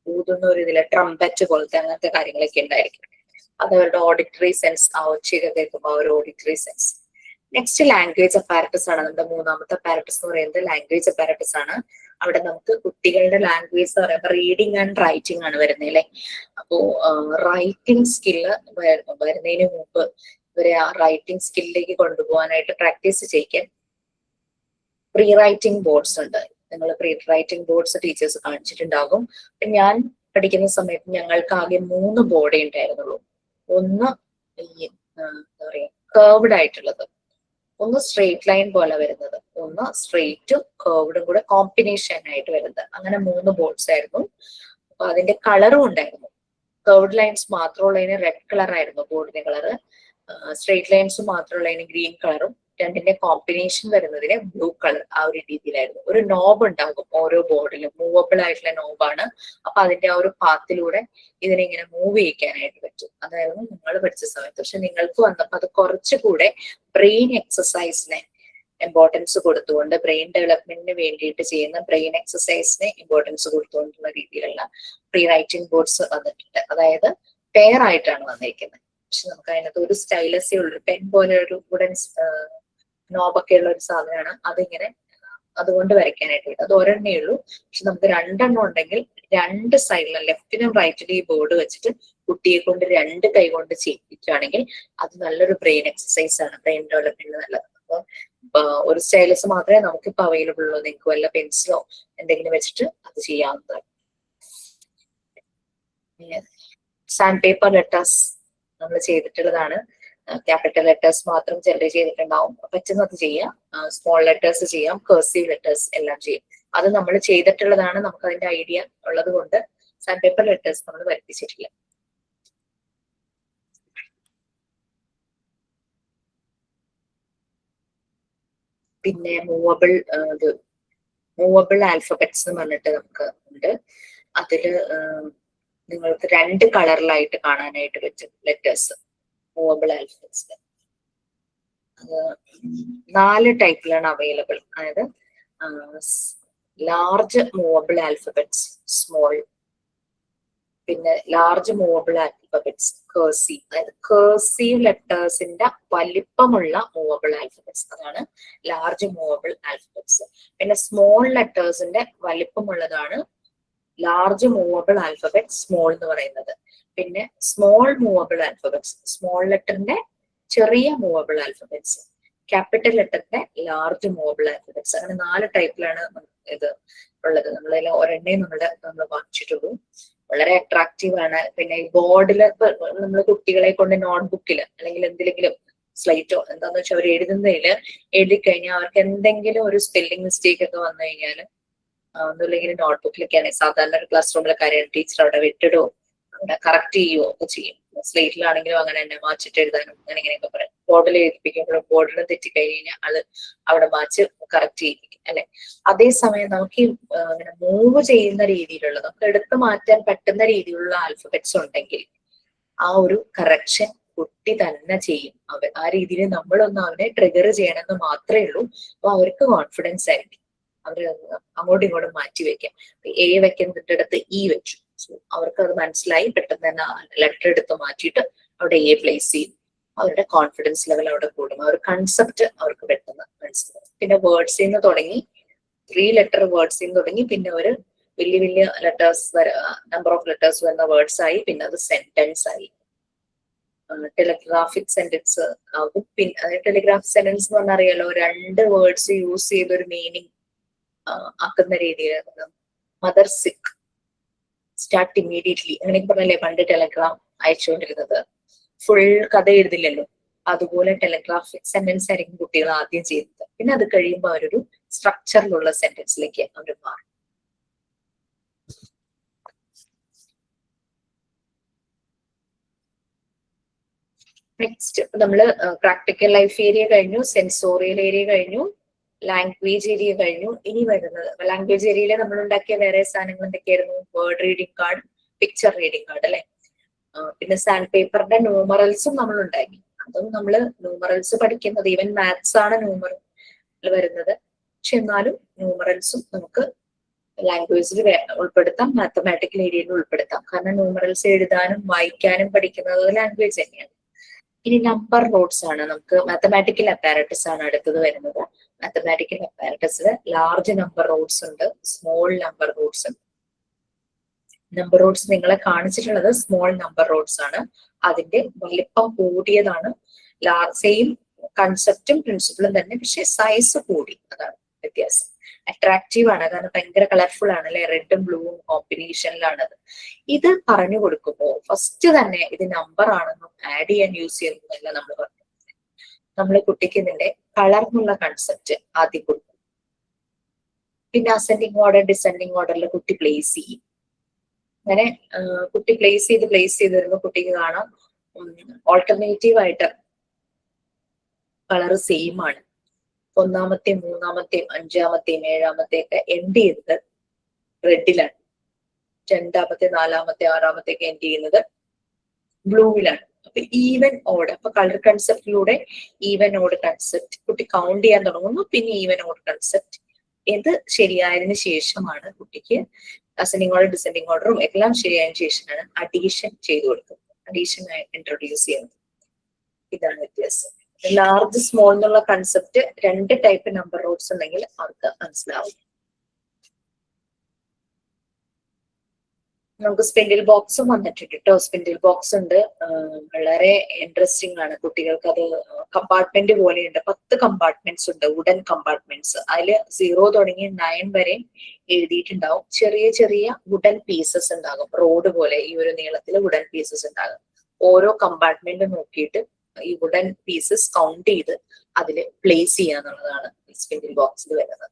ഊതുന്ന ഒരു ഇതിലെ ട്രംപറ്റ് പോലത്തെ അങ്ങനത്തെ കാര്യങ്ങളൊക്കെ ഉണ്ടായിരിക്കും. അത് അവരുടെ ഓഡിറ്ററി സെൻസ്, ആ ഒച്ചയൊക്കെ കേൾക്കുമ്പോൾ ആ ഒരു auditory sense. Next language apparatus ആണ്. നമ്മുടെ മൂന്നാമത്തെ അപ്പാരറ്റസ് എന്ന് പറയുന്നത് ലാംഗ്വേജ് അപ്പാരറ്റസ് ആണ്. അവിടെ നമുക്ക് കുട്ടികളുടെ ലാംഗ്വേജ് എന്ന് പറയുമ്പോൾ റീഡിങ് ആൻഡ് റൈറ്റിംഗ് ആണ് വരുന്നത് അല്ലേ. അപ്പോ റൈറ്റിംഗ് സ്കില്ല് വരുന്നതിന് മുമ്പ് ഇവരെ ആ റൈറ്റിംഗ് സ്കില്ലിലേക്ക് കൊണ്ടുപോകാനായിട്ട് പ്രാക്ടീസ് ചെയ്യിക്കാൻ പ്രീ റൈറ്റിംഗ് ബോർഡ്സ് ഉണ്ട്. നിങ്ങൾ പ്രീ റൈറ്റിംഗ് ബോർഡ്സ് ടീച്ചേഴ്സ് കാണിച്ചിട്ടുണ്ടാകും. ഞാൻ പഠിക്കുന്ന സമയത്ത് ഞങ്ങൾക്ക് ആകെ 3 ബോർഡേ ഉണ്ടായിരുന്നുള്ളൂ. ഒന്ന് എന്താ പറയാ കേർവ്ഡ് ആയിട്ടുള്ളത്, ഒന്ന് സ്ട്രെയിറ്റ് ലൈൻ പോലെ വരുന്നത്, ഒന്ന് സ്ട്രെയിറ്റും കേർവ്ഡും കൂടെ കോമ്പിനേഷൻ ആയിട്ട് വരുന്നത്. അങ്ങനെ 3 ബോർഡ്സ് ആയിരുന്നു. അപ്പൊ അതിന്റെ കളറും ഉണ്ടായിരുന്നു. കേർവ്ഡ് ലൈൻസ് മാത്രമുള്ളതിന് റെഡ് കളർ ആയിരുന്നു ബോർഡിന്റെ കളറ്, സ്ട്രെയിറ്റ് ലൈൻസ് മാത്രമുള്ളതിന് ഗ്രീൻ കളറും, രണ്ടിന്റെ കോമ്പിനേഷൻ വരുന്നതിന് ബ്ലൂ കളർ, ആ ഒരു രീതിയിലായിരുന്നു. ഒരു നോബ് ഉണ്ടാകും ഓരോ ബോർഡിലും, മൂവബിൾ ആയിട്ടുള്ള നോബാണ്. അപ്പൊ അതിന്റെ ആ ഒരു പാത്തിലൂടെ ഇതിനിങ്ങനെ മൂവ് ചെയ്യിക്കാനായിട്ട് പറ്റും. അതായിരുന്നു നിങ്ങൾ പഠിച്ച സമയത്ത്. പക്ഷെ നിങ്ങൾക്ക് വന്നപ്പോൾ അത് കുറച്ചുകൂടെ ബ്രെയിൻ എക്സസൈസിനെ ഇമ്പോർട്ടൻസ് കൊടുത്തുകൊണ്ട്, ബ്രെയിൻ ഡെവലപ്മെന്റിന് വേണ്ടിയിട്ട് ചെയ്യുന്ന ബ്രെയിൻ എക്സസൈസിനെ ഇമ്പോർട്ടൻസ് കൊടുത്തുകൊണ്ടുള്ള രീതിയിലുള്ള പ്രീ റൈറ്റിംഗ് ബോർഡ്സ് വന്നിട്ടുണ്ട്. അതായത് പെയർ ആയിട്ടാണ് വന്നിരിക്കുന്നത്. പക്ഷെ നമുക്ക് അതിനകത്ത് ഒരു സ്റ്റൈലസേ ഉള്ളൂ, പെൻ പോലെ ഒരു വുഡൻ നോബൊക്കെ ഉള്ള ഒരു സാധനമാണ്. അതിങ്ങനെ അതുകൊണ്ട് വരയ്ക്കാനായിട്ട് പറ്റും. അത് ഒരെണ്ണേ ഉള്ളൂ. പക്ഷെ നമുക്ക് 2 എണ്ണം ഉണ്ടെങ്കിൽ 2 സൈഡിലും ലെഫ്റ്റിനും റൈറ്റിലും ഈ ബോർഡ് വെച്ചിട്ട് കുട്ടിയെ കൊണ്ട് 2 കൈ കൊണ്ട് ചെയ്യിപ്പിക്കുകയാണെങ്കിൽ അത് നല്ലൊരു ബ്രെയിൻ എക്സസൈസ് ആണ്, ബ്രെയിൻ ഡെവലപ്മെന്റിന് നല്ലത്. അപ്പൊ ഒരു സ്റ്റൈലസ് മാത്രമേ നമുക്കിപ്പോ അവൈലബിൾ ഉള്ളൂ. നിങ്ങൾക്ക് വല്ല പെൻസിലോ എന്തെങ്കിലും വെച്ചിട്ട് അത് ചെയ്യാവുന്നതാണ്. സാൻഡ് പേപ്പർ ലെറ്റേഴ്സ് നമ്മൾ ചെയ്തിട്ടുള്ളതാണ്. ക്യാപിറ്റൽ ലെറ്റേഴ്സ് മാത്രം ജനറേറ്റ് ചെയ്തിട്ടുണ്ടാവും. പറ്റുന്നത് ചെയ്യാം, സ്മോൾ ലെറ്റേഴ്സ് ചെയ്യാം, കർസീവ് ലെറ്റേഴ്സ് എല്ലാം ചെയ്യും. അത് നമ്മൾ ചെയ്തിട്ടുള്ളതാണ്. നമുക്ക് അതിന്റെ ഐഡിയ ഉള്ളത് കൊണ്ട് സാൻഡ് പേപ്പർ ലെറ്റേഴ്സ് നമ്മൾ വരുത്തിച്ചിട്ടില്ല. പിന്നെ മൂവബിൾ ആൽഫബറ്റ്സ് എന്ന് പറഞ്ഞിട്ട് നമുക്ക് ഉണ്ട്. അതില് നിങ്ങൾക്ക് 2 കളറിലായിട്ട് കാണാനായിട്ട് പറ്റും ലെറ്റേഴ്സ്. മൂവബിൾ ആൽഫബറ്റ്സ് 4 ടൈപ്പിലാണ് അവൈലബിൾ. അതായത് ലാർജ് മൂവബിൾ ആൽഫബറ്റ്സ്, സ്മോൾ, പിന്നെ ലാർജ് മൂവബിൾ ആൽഫബറ്റ്സ്, കേഴ്സീവ്. അതായത് കേഴ്സീവ് ലെറ്റേഴ്സിന്റെ വലിപ്പമുള്ള മൂവബിൾ ആൽഫബറ്റ്സ്, അതാണ് ലാർജ് മൂവബിൾ ആൽഫബറ്റ്സ്. പിന്നെ സ്മോൾ ലെറ്റേഴ്സിന്റെ വലിപ്പമുള്ളതാണ് ലാർജ് മൂവബിൾ ആൽഫബറ്റ് സ്മോൾ എന്ന് പറയുന്നത്. പിന്നെ സ്മോൾ മൂവബിൾ ആൽഫബറ്റ്സ്, സ്മോൾ ലെറ്ററിന്റെ ചെറിയ മൂവബിൾ ആൽഫബറ്റ്സ്, ക്യാപിറ്റൽ ലെറ്ററിന്റെ ലാർജ് മൂവബിൾ ആൽഫബറ്റ്സ്. അങ്ങനെ 4 ടൈപ്പിലാണ് ഇത് ഉള്ളത്. നമ്മളതിൽ ഒരെണ്ണേ നമ്മൾ വാങ്ങിച്ചിട്ടുള്ളൂ. വളരെ അട്രാക്റ്റീവ് ആണ്. പിന്നെ ഈ ബോർഡിൽ നമ്മൾ കുട്ടികളെ കൊണ്ട് നോട്ട്ബുക്കിൽ അല്ലെങ്കിൽ എന്തിലെങ്കിലും സ്ലൈറ്റോ എന്താന്ന് വെച്ചാൽ അവർ എഴുതുന്നതിൽ എഴുതി കഴിഞ്ഞാൽ അവർക്ക് എന്തെങ്കിലും ഒരു സ്പെല്ലിംഗ് മിസ്റ്റേക്ക് ഒക്കെ വന്നു കഴിഞ്ഞാൽ ഒന്നുമില്ലെങ്കിൽ നോട്ട്ബുക്കിലൊക്കെയാണ് സാധാരണ ഒരു ക്ലാസ് റൂമിലെ കാര്യം ടീച്ചർ അവിടെ വിട്ടിടോ അവിടെ കറക്റ്റ് ചെയ്യുകയോ ഒക്കെ ചെയ്യും. സ്ലേറ്റിലാണെങ്കിലും അങ്ങനെ തന്നെ മാച്ചിട്ട് എഴുതാനും അങ്ങനെ ഇങ്ങനെയൊക്കെ പറയും. ബോർഡിൽ എഴുതിപ്പിക്കുമ്പോഴും ബോർഡിൽ തെറ്റിക്കഴിഞ്ഞ് കഴിഞ്ഞാൽ അത് അവിടെ മാച്ച് കറക്റ്റ് ചെയ്യിപ്പിക്കും അല്ലെ. അതേസമയം നമുക്ക് ഈ അങ്ങനെ മൂവ് ചെയ്യുന്ന രീതിയിലുള്ള നമുക്ക് എടുത്തു മാറ്റാൻ പറ്റുന്ന രീതിയിലുള്ള ആൽഫബറ്റ്സ് ഉണ്ടെങ്കിൽ ആ ഒരു കറക്ഷൻ കുട്ടി തന്നെ ചെയ്യും. ആ രീതിയിൽ നമ്മളൊന്ന് അവനെ ട്രിഗർ ചെയ്യണമെന്ന് മാത്രമേ ഉള്ളൂ. അപ്പൊ അവർക്ക് കോൺഫിഡൻസ് ആയിരിക്കും. അവര് അങ്ങോട്ടും ഇങ്ങോട്ടും മാറ്റി വെക്കാം. എ വെക്കുന്നിടത്ത് ഇ വെച്ചു, അവർക്ക് അത് മനസ്സിലായി. പെട്ടെന്ന് തന്നെ ലെറ്റർ എടുത്ത് മാറ്റിയിട്ട് അവിടെ എ പ്ലേസ് ചെയ്യും. അവരുടെ കോൺഫിഡൻസ് ലെവൽ അവിടെ കൂടും. ആ ഒരു കൺസെപ്റ്റ് അവർക്ക് പെട്ടെന്ന് മനസ്സിലാവും. പിന്നെ വേർഡ്സിൽ നിന്ന് തുടങ്ങി 3 ലെറ്റർ വേർഡ്സിൽ നിന്ന് തുടങ്ങി പിന്നെ ഒരു വലിയ വലിയ ലെറ്റേഴ്സ് നമ്പർ ഓഫ് ലെറ്റേഴ്സ് വരുന്ന വേർഡ്സ് ആയി. പിന്നെ അത് സെന്റൻസ് ആയി. ടെലിഗ്രാഫിക് സെന്റൻസ് ആകും. പിന്നെ ടെലിഗ്രാഫിക് സെന്റൻസ് എന്ന് പറഞ്ഞാൽ അറിയാലോ, 2 വേർഡ്സ് യൂസ് ചെയ്തൊരു മീനിങ് ആക്കുന്ന രീതിയിൽ മദർ സിക്ക് സ്റ്റാർട്ട് ഇമ്മീഡിയറ്റ്ലി അങ്ങനെയൊക്കെ പറഞ്ഞല്ലേ പണ്ട് ടെലഗ്രാം അയച്ചുകൊണ്ടിരുന്നത്. ഫുൾ കഥ എഴുതില്ലല്ലോ. അതുപോലെ ടെലിഗ്രാഫിക് സെന്റൻസ് ആയിരിക്കും കുട്ടികൾ ആദ്യം ചെയ്യുന്നത്. പിന്നെ അത് കഴിയുമ്പോൾ അവരൊരു സ്ട്രക്ചറിലുള്ള സെന്റൻസിലേക്ക് അവർ മാറും. നെക്സ്റ്റ് നമ്മള് പ്രാക്ടിക്കൽ ലൈഫ് ഏരിയ കഴിഞ്ഞു, സെൻസോറിയൽ ഏരിയ കഴിഞ്ഞു, ലാംഗ്വേജ് ഏരിയ കഴിഞ്ഞു. ഇനി വരുന്നത് ലാംഗ്വേജ് ഏരിയയിൽ നമ്മൾ ഉണ്ടാക്കിയ വേറെ സാധനങ്ങൾ എന്തൊക്കെയായിരുന്നു? Word reading card, picture reading card അല്ലെ. പിന്നെ സാൻഡ് പേപ്പറിന്റെ ന്യൂമറൽസും നമ്മൾ ഉണ്ടാക്കി. അതും നമ്മള് ന്യൂമറൽസ് പഠിക്കുന്നത് ഈവൻ മാത്സ് ആണ് ന്യൂമറൽ വരുന്നത്. പക്ഷെ എന്നാലും ന്യൂമറൽസും നമുക്ക് ലാംഗ്വേജിൽ ഉൾപ്പെടുത്താം, മാത്തമാറ്റിക്കൽ ഏരിയയിൽ ഉൾപ്പെടുത്താം. കാരണം ന്യൂമറൽസ് എഴുതാനും വായിക്കാനും പഠിക്കുന്നത് ലാംഗ്വേജ് തന്നെയാണ്. ഇനി നമ്പർ റോഡ്സ് ആണ്. നമുക്ക് മാത്തമാറ്റിക്കൽ അപ്പാരറ്റസ് ആണ് അടുത്തത് വരുന്നത്. മാത്തമാറ്റിക്കൽ അപ്പാരറ്റസിൽ ലാർജ് നമ്പർ റോഡ്സ് ഉണ്ട്, സ്മോൾ നമ്പർ റോഡ്സ് ഉണ്ട്. നമ്പർ റോഡ്സ് നിങ്ങളെ കാണിച്ചിട്ടുള്ളത് സ്മോൾ നമ്പർ റോഡ്സ് ആണ്. അതിന്റെ വലിപ്പം കൂടിയതാണ്. സെയിം കൺസെപ്റ്റും പ്രിൻസിപ്പിളും തന്നെ, പക്ഷെ സൈസ് കൂടി, അതാണ് വ്യത്യാസം. അട്രാക്റ്റീവ് ആണ്, കാരണം ഭയങ്കര കളർഫുൾ ആണ് അല്ലെ, റെഡും ബ്ലൂവും കോമ്പിനേഷനിലാണത്. ഇത് പറഞ്ഞു കൊടുക്കുമ്പോൾ ഫസ്റ്റ് തന്നെ ഇത് നമ്പർ ആണെന്നും ആഡ് ചെയ്യാൻ യൂസ് ചെയ്യുന്നതല്ല നമ്മൾ പറഞ്ഞു. നമ്മൾ കുട്ടിക്ക് ഇതിന്റെ കളർ എന്നുള്ള കൺസെപ്റ്റ് ആദ്യം കൊടുക്കും. പിന്നെ അസെൻഡിങ് ഓർഡർ ഡിസെൻഡിങ് ഓർഡറിൽ കുട്ടി പ്ലേസ് ചെയ്യും. അങ്ങനെ കുട്ടി പ്ലേസ് ചെയ്ത് വരുമ്പോൾ കുട്ടിക്ക് കാണാം ഓൾട്ടർനേറ്റീവ് ആയിട്ട് കളർ സെയിം ആണ്. 1ാമത്തെയും 3ാമത്തെയും 5ാമത്തെയും 7ാമത്തെയും ഒക്കെ എൻഡ് ചെയ്തത് റെഡിലാണ്. 2ാമത്തെ 4ാമത്തെ 6ാമത്തെ ഒക്കെ എൻഡ് ചെയ്യുന്നത് ബ്ലൂവിലാണ്. അപ്പൊ ഈവൻ ഓഡ്, അപ്പൊ കളർ കൺസെപ്റ്റിലൂടെ ഈവൻ ഓഡ് കൺസെപ്റ്റ് കുട്ടി കൗണ്ട് ചെയ്യാൻ തുടങ്ങുന്നു. പിന്നെ ഈവൻ ഓഡ് കൺസെപ്റ്റ് ഇത് ശരിയായതിനു ശേഷമാണ് കുട്ടിക്ക് അസെൻഡിങ് ഓർഡർ ഡിസെൻഡിങ് ഓർഡറും എല്ലാം ശരിയായതിനു ശേഷമാണ് അഡീഷൻ ചെയ്തു കൊടുക്കുന്നത്, അഡീഷൻ ഇൻട്രൊഡ്യൂസ് ചെയ്യുന്നത്. ഇതാണ് വ്യത്യാസം. ലാർജ് സ്മോൾ എന്നുള്ള കൺസെപ്റ്റ് 2 ടൈപ്പ് നമ്പർ റോഡ്സ് ഉണ്ടെങ്കിൽ അവർക്ക് മനസ്സിലാവും. നമുക്ക് സ്പിൻഡിൽ ബോക്സും വന്നിട്ടുണ്ട് കേട്ടോ. സ്പിൻഡിൽ ബോക്സ് ഉണ്ട്, വളരെ ഇൻട്രസ്റ്റിംഗ് ആണ്. കുട്ടികൾക്ക് അത് കമ്പാർട്ട്മെന്റ് പോലെയുണ്ട്. 10 കമ്പാർട്ട്മെന്റ്സ് ഉണ്ട്, വുഡൻ കമ്പാർട്ട്മെന്റ്സ്. അതില് 0 തുടങ്ങി 9 വരെ എഴുതിയിട്ടുണ്ടാവും. ചെറിയ ചെറിയ വുഡൻ പീസസ് ഉണ്ടാകും, റോഡ് പോലെ ഈ ഒരു നീളത്തിൽ വുഡൻ പീസസ് ഉണ്ടാകും. ഓരോ കമ്പാർട്ട്മെന്റ് നോക്കിയിട്ട് ഈ വുഡൻ പീസസ് കൗണ്ട് ചെയ്ത് അതിൽ പ്ലേസ് ചെയ്യാന്നുള്ളതാണ് സ്പിൻഡിൽ ബോക്സിൽ വരുന്നത്.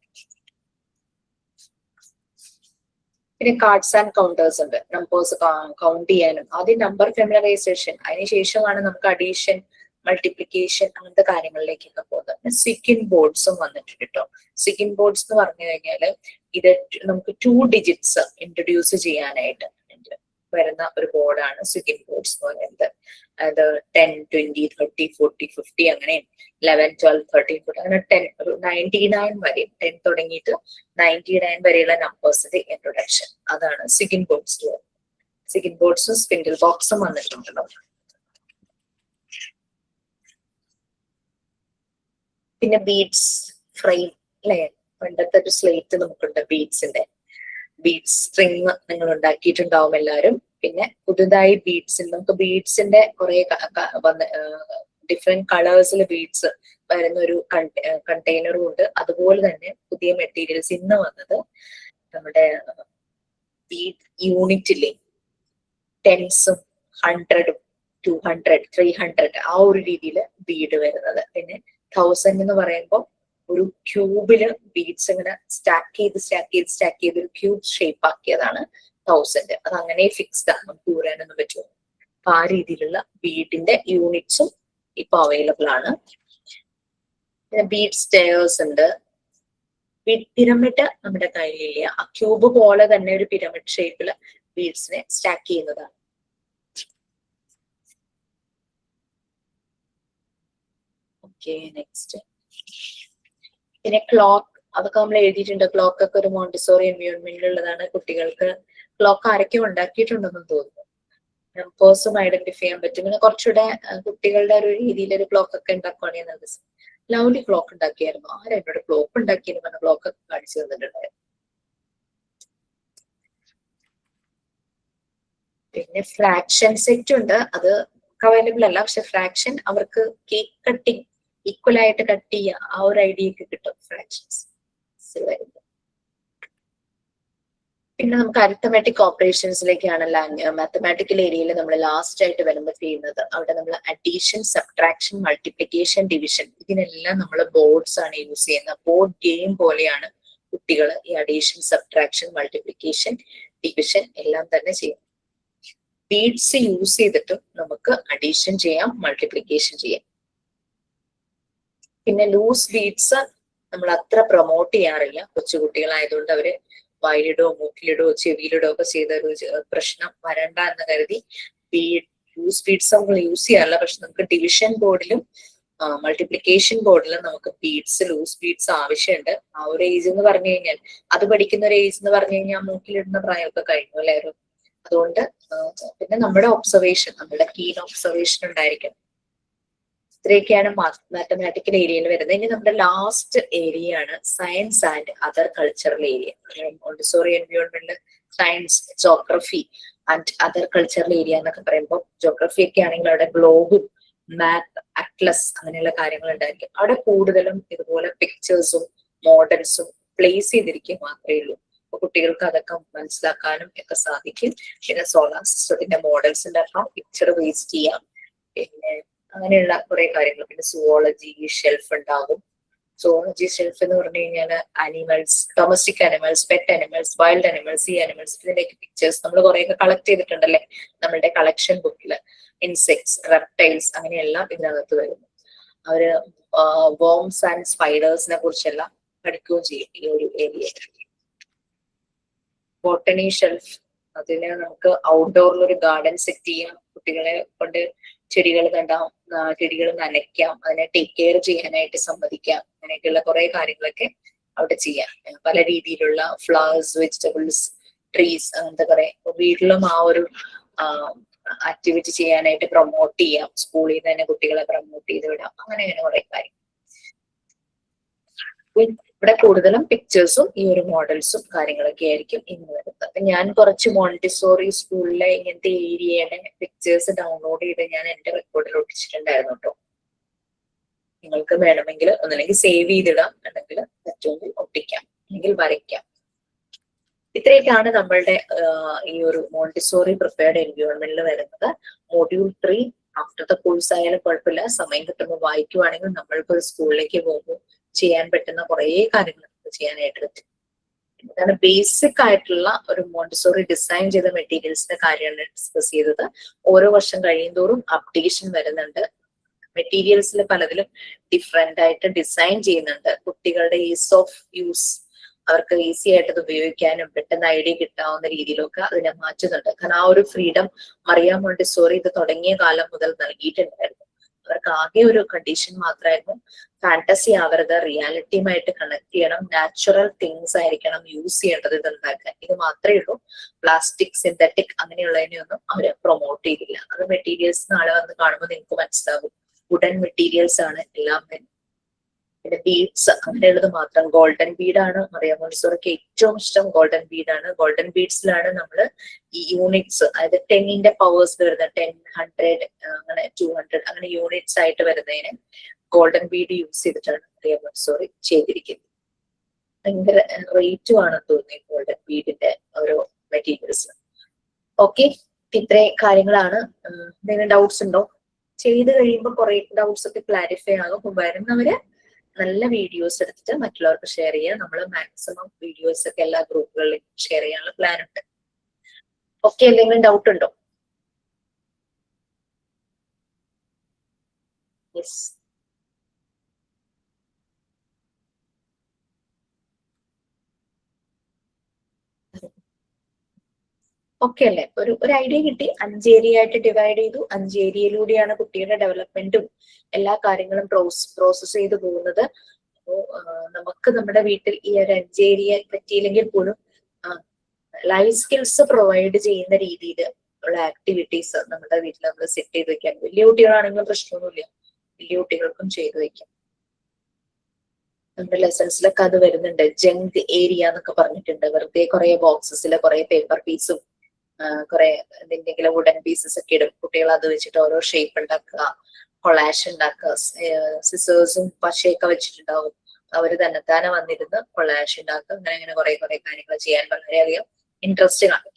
പിന്നെ കാർഡ്സ് ആൻഡ് കൗണ്ടേഴ്സ് ഉണ്ട്, നമ്പേഴ്സ് കൗണ്ട് ചെയ്യാനും. ആദ്യം നമ്പർ ഫെമിലറൈസേഷൻ, അതിനുശേഷമാണ് നമുക്ക് അഡീഷൻ മൾട്ടിപ്ലിക്കേഷൻ അങ്ങനത്തെ കാര്യങ്ങളിലേക്കൊക്കെ പോകുന്നത്. സിക്കിൻ ബോർഡ്സും വന്നിട്ടുണ്ട് കേട്ടോ. സിക്കിൻ ബോർഡ്സ് എന്ന് പറഞ്ഞു കഴിഞ്ഞാൽ ഇത് നമുക്ക് 2 ഡിജിറ്റ്സ് ഇൻട്രൊഡ്യൂസ് ചെയ്യാനായിട്ട് വരുന്ന ഒരു ബോർഡാണ് സിക്കിൻ ബോർഡ്സ് എന്ന് പറയുന്നത്. അത് 10, 20, 30, 40, 50 അങ്ങനെ 11, 12, 13, 14 അങ്ങനെ 10 ഒരു 99 വരെ, 10 തുടങ്ങിയിട്ട് 99 വരെയുള്ള നമ്പേഴ്സിന്റെ ഇൻട്രൊഡക്ഷൻ, അതാണ് സിക്കിൻ ബോർഡ്സ്. സിക്കിൻ ബോർഡ്സും സ്പിൻഡിൽ ബോക്സും വന്നിട്ടുണ്ടല്ലോ. പിന്നെ ബീഡ്സ് ഫ്രെയിം അല്ലെ, പണ്ടത്തെ ഒരു സ്ലേറ്റ് നമുക്കുണ്ട് ബീഡ്സിന്റെ. ബീഡ്സ് സ്ട്രിങ് നിങ്ങൾ ഉണ്ടാക്കിയിട്ടുണ്ടാവും എല്ലാവരും. പിന്നെ പുതുതായി ബീഡ്സിൽ നമുക്ക് ബീഡ്സിന്റെ കുറെ ഡിഫറെന്റ് കളേഴ്സിൽ ബീഡ്സ് വരുന്ന ഒരു കണ്ടെയ്നറും ഉണ്ട്. അതുപോലെ തന്നെ പുതിയ മെറ്റീരിയൽസ് ഇന്ന് വന്നത് നമ്മുടെ ബീഡ് യൂണിറ്റിലെ 10s 100 200, 300 ആ ഒരു രീതിയിൽ ബീഡ് വരുന്നത്. പിന്നെ 1000 എന്ന് പറയുമ്പോൾ ഒരു ക്യൂബില് ബീഡ്സ് ഇങ്ങനെ സ്റ്റാക്ക് ചെയ്ത് ഒരു ക്യൂബ് ഷേപ്പ് ആക്കിയതാണ് 1000. അത് അങ്ങനെ ഫിക്സ്ഡ് ആണ്, നമുക്ക് ഊരാനൊന്നും പറ്റുമോ. അപ്പൊ ആ രീതിയിലുള്ള ബീഡിന്റെ യൂണിറ്റ്സും ഇപ്പൊ അവൈലബിൾ ആണ്. പിന്നെ ബീഡ് സ്റ്റെയേഴ്സ് ഉണ്ട്. ബീഡ് പിരമിഡ് നമ്മുടെ കയ്യിലില്ല. ആ ക്യൂബ് പോലെ തന്നെ ഒരു പിരമിഡ് ഷേപ്പില് ബീഡ്സിനെ സ്റ്റാക്ക് ചെയ്യുന്നതാണ്. Okay, next. പിന്നെ ക്ലോക്ക്, അതൊക്കെ നമ്മൾ എഴുതിയിട്ടുണ്ട്. ക്ലോക്ക് ഒക്കെ ഒരു മോണ്ടിസോറി എൻവയോൺമെന്റിലുള്ളതാണ്. കുട്ടികൾക്ക് ക്ലോക്ക് ആരൊക്കെ ഉണ്ടാക്കിയിട്ടുണ്ടെന്ന് തോന്നുന്നു. നമ്പേഴ്സും ഐഡന്റിഫൈ ചെയ്യാൻ പറ്റും. പിന്നെ കുറച്ചുകൂടെ കുട്ടികളുടെ ഒരു രീതിയിൽ ഒരു ക്ലോക്ക് ഒക്കെ ഉണ്ടാക്കുകയാണെങ്കിൽ ലവ്ലി ക്ലോക്ക് ഉണ്ടാക്കിയായിരുന്നു. ആരെന്നോട് ക്ലോക്ക് ഉണ്ടാക്കിയെന്ന് പറഞ്ഞ ക്ലോക്ക് ഒക്കെ കാണിച്ചു തന്നിട്ടുണ്ടായിരുന്നു. പിന്നെ ഫ്രാക്ഷൻ സെറ്റ് ഉണ്ട്. അത് അവൈലബിൾ അല്ല, പക്ഷെ ഫ്രാക്ഷൻ അവർക്ക് കേക്ക് കട്ടിങ് ഈക്വൽ ആയിട്ട് കട്ട് ചെയ്യുക ആ ഒരു ഐഡിയ ഒക്കെ കിട്ടും ഫ്രാക്ഷൻസ് വരുന്നത്. പിന്നെ നമുക്ക് അരിത്തമാറ്റിക് ഓപ്പറേഷൻസിലേക്കാണ് മാത്തമാറ്റിക്കൽ ഏരിയയിൽ നമ്മൾ ലാസ്റ്റ് ആയിട്ട് വരുമ്പോൾ ചെയ്യുന്നത്. അവിടെ നമ്മൾ അഡീഷൻ, സബ്ട്രാക്ഷൻ, മൾട്ടിപ്ലിക്കേഷൻ, ഡിവിഷൻ, ഇതിനെല്ലാം നമ്മൾ ബോർഡ്സ് ആണ് യൂസ് ചെയ്യുന്നത്. ബോർഡ് ഗെയിം പോലെയാണ് കുട്ടികൾ ഈ അഡീഷൻ, സബ്ട്രാക്ഷൻ, മൾട്ടിപ്ലിക്കേഷൻ, ഡിവിഷൻ എല്ലാം തന്നെ ചെയ്യും. ബീഡ്സ് യൂസ് ചെയ്തിട്ടും നമുക്ക് അഡീഷൻ ചെയ്യാം, മൾട്ടിപ്ലിക്കേഷൻ ചെയ്യാം. പിന്നെ ലൂസ് ബീഡ്സ് നമ്മൾ അത്ര പ്രൊമോട്ട് ചെയ്യാറില്ല. കൊച്ചുകുട്ടികളായതുകൊണ്ട് അവര് വായിലിടോ, മൂക്കിലിടോ, ചെവിയിലിടോ ഒക്കെ ചെയ്ത ഒരു പ്രശ്നം വരണ്ട എന്ന് കരുതി ലൂസ് ബീഡ്സ് നമ്മൾ യൂസ് ചെയ്യാറില്ല. പക്ഷെ നമുക്ക് ഡിവിഷൻ ബോർഡിലും മൾട്ടിപ്ലിക്കേഷൻ ബോർഡിലും നമുക്ക് ലൂസ് ബീഡ്സ് ആവശ്യമുണ്ട്. ആ ഒരു ഏജ് എന്ന് പറഞ്ഞു കഴിഞ്ഞാൽ, അത് പഠിക്കുന്ന ഒരു ഏജ് എന്ന് പറഞ്ഞു കഴിഞ്ഞാൽ മൂക്കിലിടുന്ന പ്രായമൊക്കെ കഴിഞ്ഞു എല്ലാവരും. അതുകൊണ്ട് പിന്നെ നമ്മുടെ ഒബ്സർവേഷൻ, നമ്മുടെ കീൻ ഒബ്സർവേഷൻ ഉണ്ടായിരിക്കും. ഇത്രയൊക്കെയാണ് മാത്തമാറ്റിക്കൽ ഏരിയയിൽ വരുന്നത്. ഇനി നമ്മുടെ ലാസ്റ്റ് ഏരിയ ആണ് science and other cultural area. Montessori എൻവയോൺമെന്റിൽ science, geography and other cultural area എന്നൊക്കെ പറയുമ്പോൾ, ജോഗ്രഫി ഒക്കെ ആണെങ്കിൽ അവിടെ ഗ്ലോബും മാപ്പ്, അറ്റ്ലസ് അങ്ങനെയുള്ള കാര്യങ്ങൾ ഉണ്ടായിരിക്കും. അവിടെ കൂടുതലും ഇതുപോലെ പിക്ചേഴ്സും മോഡൽസും പ്ലേസ് ചെയ്തിരിക്കുക മാത്രമേ ഉള്ളൂ. അപ്പൊ കുട്ടികൾക്ക് അതൊക്കെ മനസ്സിലാക്കാനും ഒക്കെ സാധിക്കും. പിന്നെ സോളാർ സിസ്റ്റത്തിന്റെ മോഡൽസിന്റെ ഒക്കെ പിക്ചർ വേസ്റ്റ് ചെയ്യാം. പിന്നെ അങ്ങനെയുള്ള കുറെ കാര്യങ്ങൾ. പിന്നെ സുവോളജി ഷെൽഫ് ഉണ്ടാകും. സുവോളജി ഷെൽഫ് എന്ന് പറഞ്ഞു കഴിഞ്ഞാൽ animals, domestic animals, pet animals, wild animals, ഈ അനിമൽസ് ഇതിന്റെയൊക്കെ പിക്ചേഴ്സ് നമ്മൾ കുറെയൊക്കെ കളക്ട് ചെയ്തിട്ടുണ്ടല്ലേ നമ്മളുടെ കളക്ഷൻ ബുക്കിൽ. ഇൻസെക്ട്സ്, റെപ്റ്റൈൽസ് അങ്ങനെയെല്ലാം ഇതിനകത്ത് വരുന്നു. അവര് വോംസ് ആൻഡ് സ്പൈഡേഴ്സിനെ കുറിച്ചെല്ലാം പഠിക്കുകയും ചെയ്യും ഈ ഒരു ഏരിയ. ബോട്ടണി ഷെൽഫ്, അതിന് നമുക്ക് ഔട്ട്ഡോറിൽ ഒരു ഗാർഡൻ സെറ്റ് ചെയ്യാം. കുട്ടികളെ കൊണ്ട് ചെടികൾ കണ്ടാം, ചെടികൾ നനയ്ക്കാം, അതിനെ ടേക്ക് കെയർ ചെയ്യാനായിട്ട് സമ്മതിക്കാം. അങ്ങനെയൊക്കെയുള്ള കുറെ കാര്യങ്ങളൊക്കെ അവിടെ ചെയ്യാം. പല രീതിയിലുള്ള ഫ്ലവേഴ്സ്, വെജിറ്റബിൾസ്, ട്രീസ്, അങ്ങനത്തെ കുറെ വീട്ടിലും ആ ഒരു ആക്ടിവിറ്റി ചെയ്യാനായിട്ട് പ്രൊമോട്ട് ചെയ്യാം. സ്കൂളിൽ നിന്ന് തന്നെ കുട്ടികളെ പ്രൊമോട്ട് ചെയ്ത് വിടാം. അങ്ങനെയാണ് കുറെ കാര്യം. ഇവിടെ കൂടുതലും പിക്ചേഴ്സും ഈ ഒരു മോഡൽസും കാര്യങ്ങളൊക്കെ ആയിരിക്കും ഇന്ന് വരുന്നത്. അപ്പൊ ഞാൻ കുറച്ച് മോണ്ടിസോറി സ്കൂളിലെ ഇങ്ങനത്തെ ഏരിയയുടെ പിക്ചേഴ്സ് ഡൗൺലോഡ് ചെയ്ത് ഞാൻ എന്റെ റെക്കോർഡിൽ ഒട്ടിച്ചിട്ടുണ്ടായിരുന്നു കേട്ടോ. നിങ്ങൾക്ക് വേണമെങ്കിൽ ഒന്നല്ലെങ്കിൽ സേവ് ചെയ്തിടാം, അല്ലെങ്കിൽ പറ്റുമെങ്കിൽ ഒട്ടിക്കാം, അല്ലെങ്കിൽ വരയ്ക്കാം. ഇത്രയൊക്കെയാണ് നമ്മളുടെ ഈ ഒരു മോണ്ടിസോറി പ്രിപ്പയർഡ് എൻവയോൺമെന്റിൽ വരുന്നത്. മൊഡ്യൂൾ 3 ആഫ്റ്റർ ദ കോഴ്സ് ആയാലും കുഴപ്പമില്ല, സമയം കിട്ടുമ്പോൾ വായിക്കുവാണെങ്കിൽ നമ്മൾക്ക് ഒരു സ്കൂളിലേക്ക് പോകുമ്പോൾ ചെയ്യാൻ പറ്റുന്ന കുറെ കാര്യങ്ങൾ ചെയ്യാനായിട്ട് പറ്റും. ഇതാണ് ബേസിക് ആയിട്ടുള്ള ഒരു മോണ്ടിസോറി ഡിസൈൻ ചെയ്ത മെറ്റീരിയൽസിന്റെ കാര്യമാണ് ഡിസ്കസ് ചെയ്തത്. ഓരോ വർഷം കഴിയുന്തോറും അപ്ഡേഷൻ വരുന്നുണ്ട്. മെറ്റീരിയൽസിൽ പലതിലും ഡിഫറെന്റ് ആയിട്ട് ഡിസൈൻ ചെയ്യുന്നുണ്ട്. കുട്ടികളുടെ ഈസ് ഓഫ് യൂസ്, അവർക്ക് ഈസി ആയിട്ട് ഇത് ഉപയോഗിക്കാനും പെട്ടെന്ന് ഐഡിയ കിട്ടാവുന്ന രീതിയിലൊക്കെ അതിനെ മാറ്റുന്നുണ്ട്. കാരണം ആ ഒരു ഫ്രീഡം മറിയ മോണ്ടിസോറി ഇത് തുടങ്ങിയ കാലം മുതൽ നൽകിയിട്ടുണ്ടായിരുന്നു. അവർക്ക് ആകെ ഒരു കണ്ടീഷൻ മാത്രമായിരുന്നു, ഫാന്റസി ആവരുത്, റിയാലിറ്റിയുമായിട്ട് കണക്ട് ചെയ്യണം, നാച്ചുറൽ തിങ്സ് ആയിരിക്കണം യൂസ് ചെയ്യേണ്ടത് ഇത് ഉണ്ടാക്കാൻ. ഇത് മാത്രമേ ഉള്ളൂ. പ്ലാസ്റ്റിക്, സിന്തറ്റിക് അങ്ങനെയുള്ളതിനെയൊന്നും അവര് പ്രൊമോട്ട് ചെയ്തില്ല. അത് മെറ്റീരിയൽസ് നാളെ വന്ന് കാണുമ്പോൾ നിങ്ങൾക്ക് മനസ്സിലാകും, വുഡൻ മെറ്റീരിയൽസ് ആണ് എല്ലാം തന്നെ. പിന്നെ ബീഡ്സ് അങ്ങനെയുള്ളത് മാത്രം. ഗോൾഡൻ ബീഡാണ് മറിയ മോണ്ടിസോറിക്ക് ഏറ്റവും ഇഷ്ടം. ഗോൾഡൻ ബീഡാണ്. ഗോൾഡൻ ബീഡ്സിലാണ് നമ്മൾ ഈ യൂണിറ്റ്സ്, അതായത് 10ന്റെ പവേഴ്സ് വരുന്ന 10, 100 അങ്ങനെ 200 അങ്ങനെ യൂണിറ്റ്സ് ആയിട്ട് വരുന്നതിന് ഗോൾഡൻ ബീഡ് യൂസ് ചെയ്തിട്ടാണ് മറിയ മോണ്ടിസോറി ചെയ്തിരിക്കുന്നത്. ഭയങ്കര റേറ്റും ആണെന്ന് തോന്നി ഗോൾഡൻ ബീഡിന്റെ ഓരോ മെറ്റീരിയൽസ്. ഓക്കെ, ഇത്രയും കാര്യങ്ങളാണ്. എന്തെങ്കിലും ഡൗട്ട്സ് ഉണ്ടോ? ചെയ്ത് കഴിയുമ്പോൾ കുറെ ഡൗട്ട്സ് ഒക്കെ ക്ലാരിഫൈ ആകും. വരുന്നവര് നല്ല വീഡിയോസ് എടുത്തിട്ട് മറ്റുള്ളവർക്ക് ഷെയർ ചെയ്യുക. നമ്മൾ മാക്സിമം വീഡിയോസ് ഒക്കെ എല്ലാ ഗ്രൂപ്പുകളിലും ഷെയർ ചെയ്യാനുള്ള പ്ലാൻ ഉണ്ട്. ഓക്കെ, എന്തെങ്കിലും ഡൗട്ട് ഉണ്ടോ? യെസ്. ഓക്കെ അല്ലേ? ഒരു ഐഡിയ കിട്ടി. 5 ഏരിയ ആയിട്ട് ഡിവൈഡ് ചെയ്തു. 5 ഏരിയയിലൂടെയാണ് കുട്ടിയുടെ ഡെവലപ്മെന്റും എല്ലാ കാര്യങ്ങളും പ്രോസസ് ചെയ്തു പോകുന്നത്. അപ്പോ നമുക്ക് നമ്മുടെ വീട്ടിൽ ഈ ഒരു 5 ഏരിയ പറ്റിയില്ലെങ്കിൽ പോലും ലൈഫ് സ്കിൽസ് പ്രൊവൈഡ് ചെയ്യുന്ന രീതിയിൽ ഉള്ള ആക്ടിവിറ്റീസ് നമ്മുടെ വീട്ടിൽ നമ്മൾ സെറ്റ് ചെയ്ത് വെക്കാൻ. വലിയ കുട്ടികളാണെങ്കിലും പ്രശ്നമൊന്നുമില്ല, വലിയ കുട്ടികൾക്കും ചെയ്തു വെക്കാം. നമ്മുടെ ലെസൺസിലൊക്കെ അത് വരുന്നുണ്ട്. ജങ്ക് ഏരിയ എന്നൊക്കെ പറഞ്ഞിട്ടുണ്ട്. വെറുതെ കുറെ ബോക്സസിലെ കുറെ പേപ്പർ പീസും കുറെ എന്തെങ്കിലും വുഡൻ പീസസ് ഒക്കെ ഇടും. കുട്ടികൾ അത് വെച്ചിട്ട് ഓരോ ഷേപ്പ് ഉണ്ടാക്കുക, കൊളാഷ് ഉണ്ടാക്കുക. സിസേഴ്സും പശയൊക്കെ വെച്ചിട്ടുണ്ടാവും. അവര് തന്നെത്താനെ വന്നിരുന്ന് കൊളാഷ് ഉണ്ടാക്കുക. അങ്ങനെ കുറെ കാര്യങ്ങൾ ചെയ്യാൻ വളരെയധികം ഇൻട്രസ്റ്റിംഗ് ആണ്.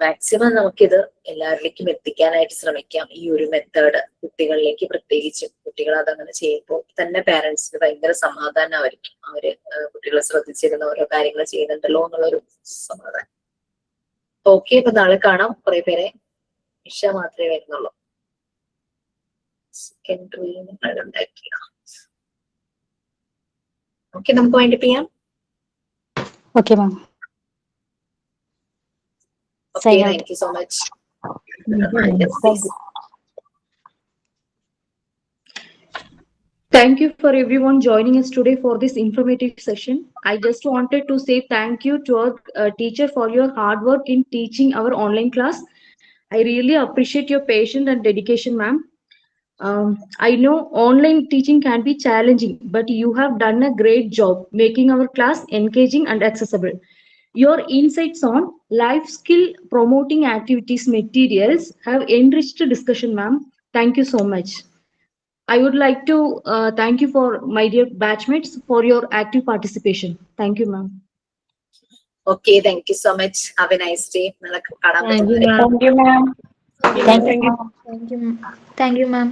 മാക്സിമം നമുക്കിത് എല്ലാവരിലേക്കും എത്തിക്കാനായിട്ട് ശ്രമിക്കാം. ഈ ഒരു മെത്തേഡ് കുട്ടികളിലേക്ക്, പ്രത്യേകിച്ചും കുട്ടികൾ അതങ്ങനെ ചെയ്യുമ്പോൾ തന്നെ പാരന്റ്സിന് ഭയങ്കര സമാധാനമായിരിക്കും. അവര് കുട്ടികളെ ശ്രദ്ധിച്ചിരുന്ന ഓരോ കാര്യങ്ങൾ ചെയ്യുന്നുണ്ടല്ലോ എന്നുള്ളൊരു സമാധാനം. ഓക്കെ, അപ്പൊ നാളെ കാണാം. കുറെ പേരെ ഇഷ മാത്രമേ വരുന്നുള്ളൂ. സെക്കൻഡറി നിങ്ങൾ ഉണ്ടാക്കിയ ഓക്കെ, നമുക്ക് വൈൻഡപ്പ് ചെയ്യാം. Okay, ma'am. Okay, Sign out. thank you so much. Thank you for everyone joining us today for this informative session. I just wanted to say thank you to our teacher for your hard work in teaching our online class. I really appreciate your patience and dedication, ma'am. I know online teaching can be challenging, but you have done a great job making our class engaging and accessible. Your insights on life skill promoting activities materials have enriched the discussion, ma'am. Thank you so much. I would like to thank you for my dear batchmates for your active participation. Thank you, ma'am. Okay, thank you so much. Have a nice day. നാളെ കാണാൻ Thank you, പറ്റുന്നവരെ. ma'am. Thank you, ma'am. Thank you, ma'am. Thank you, ma'am.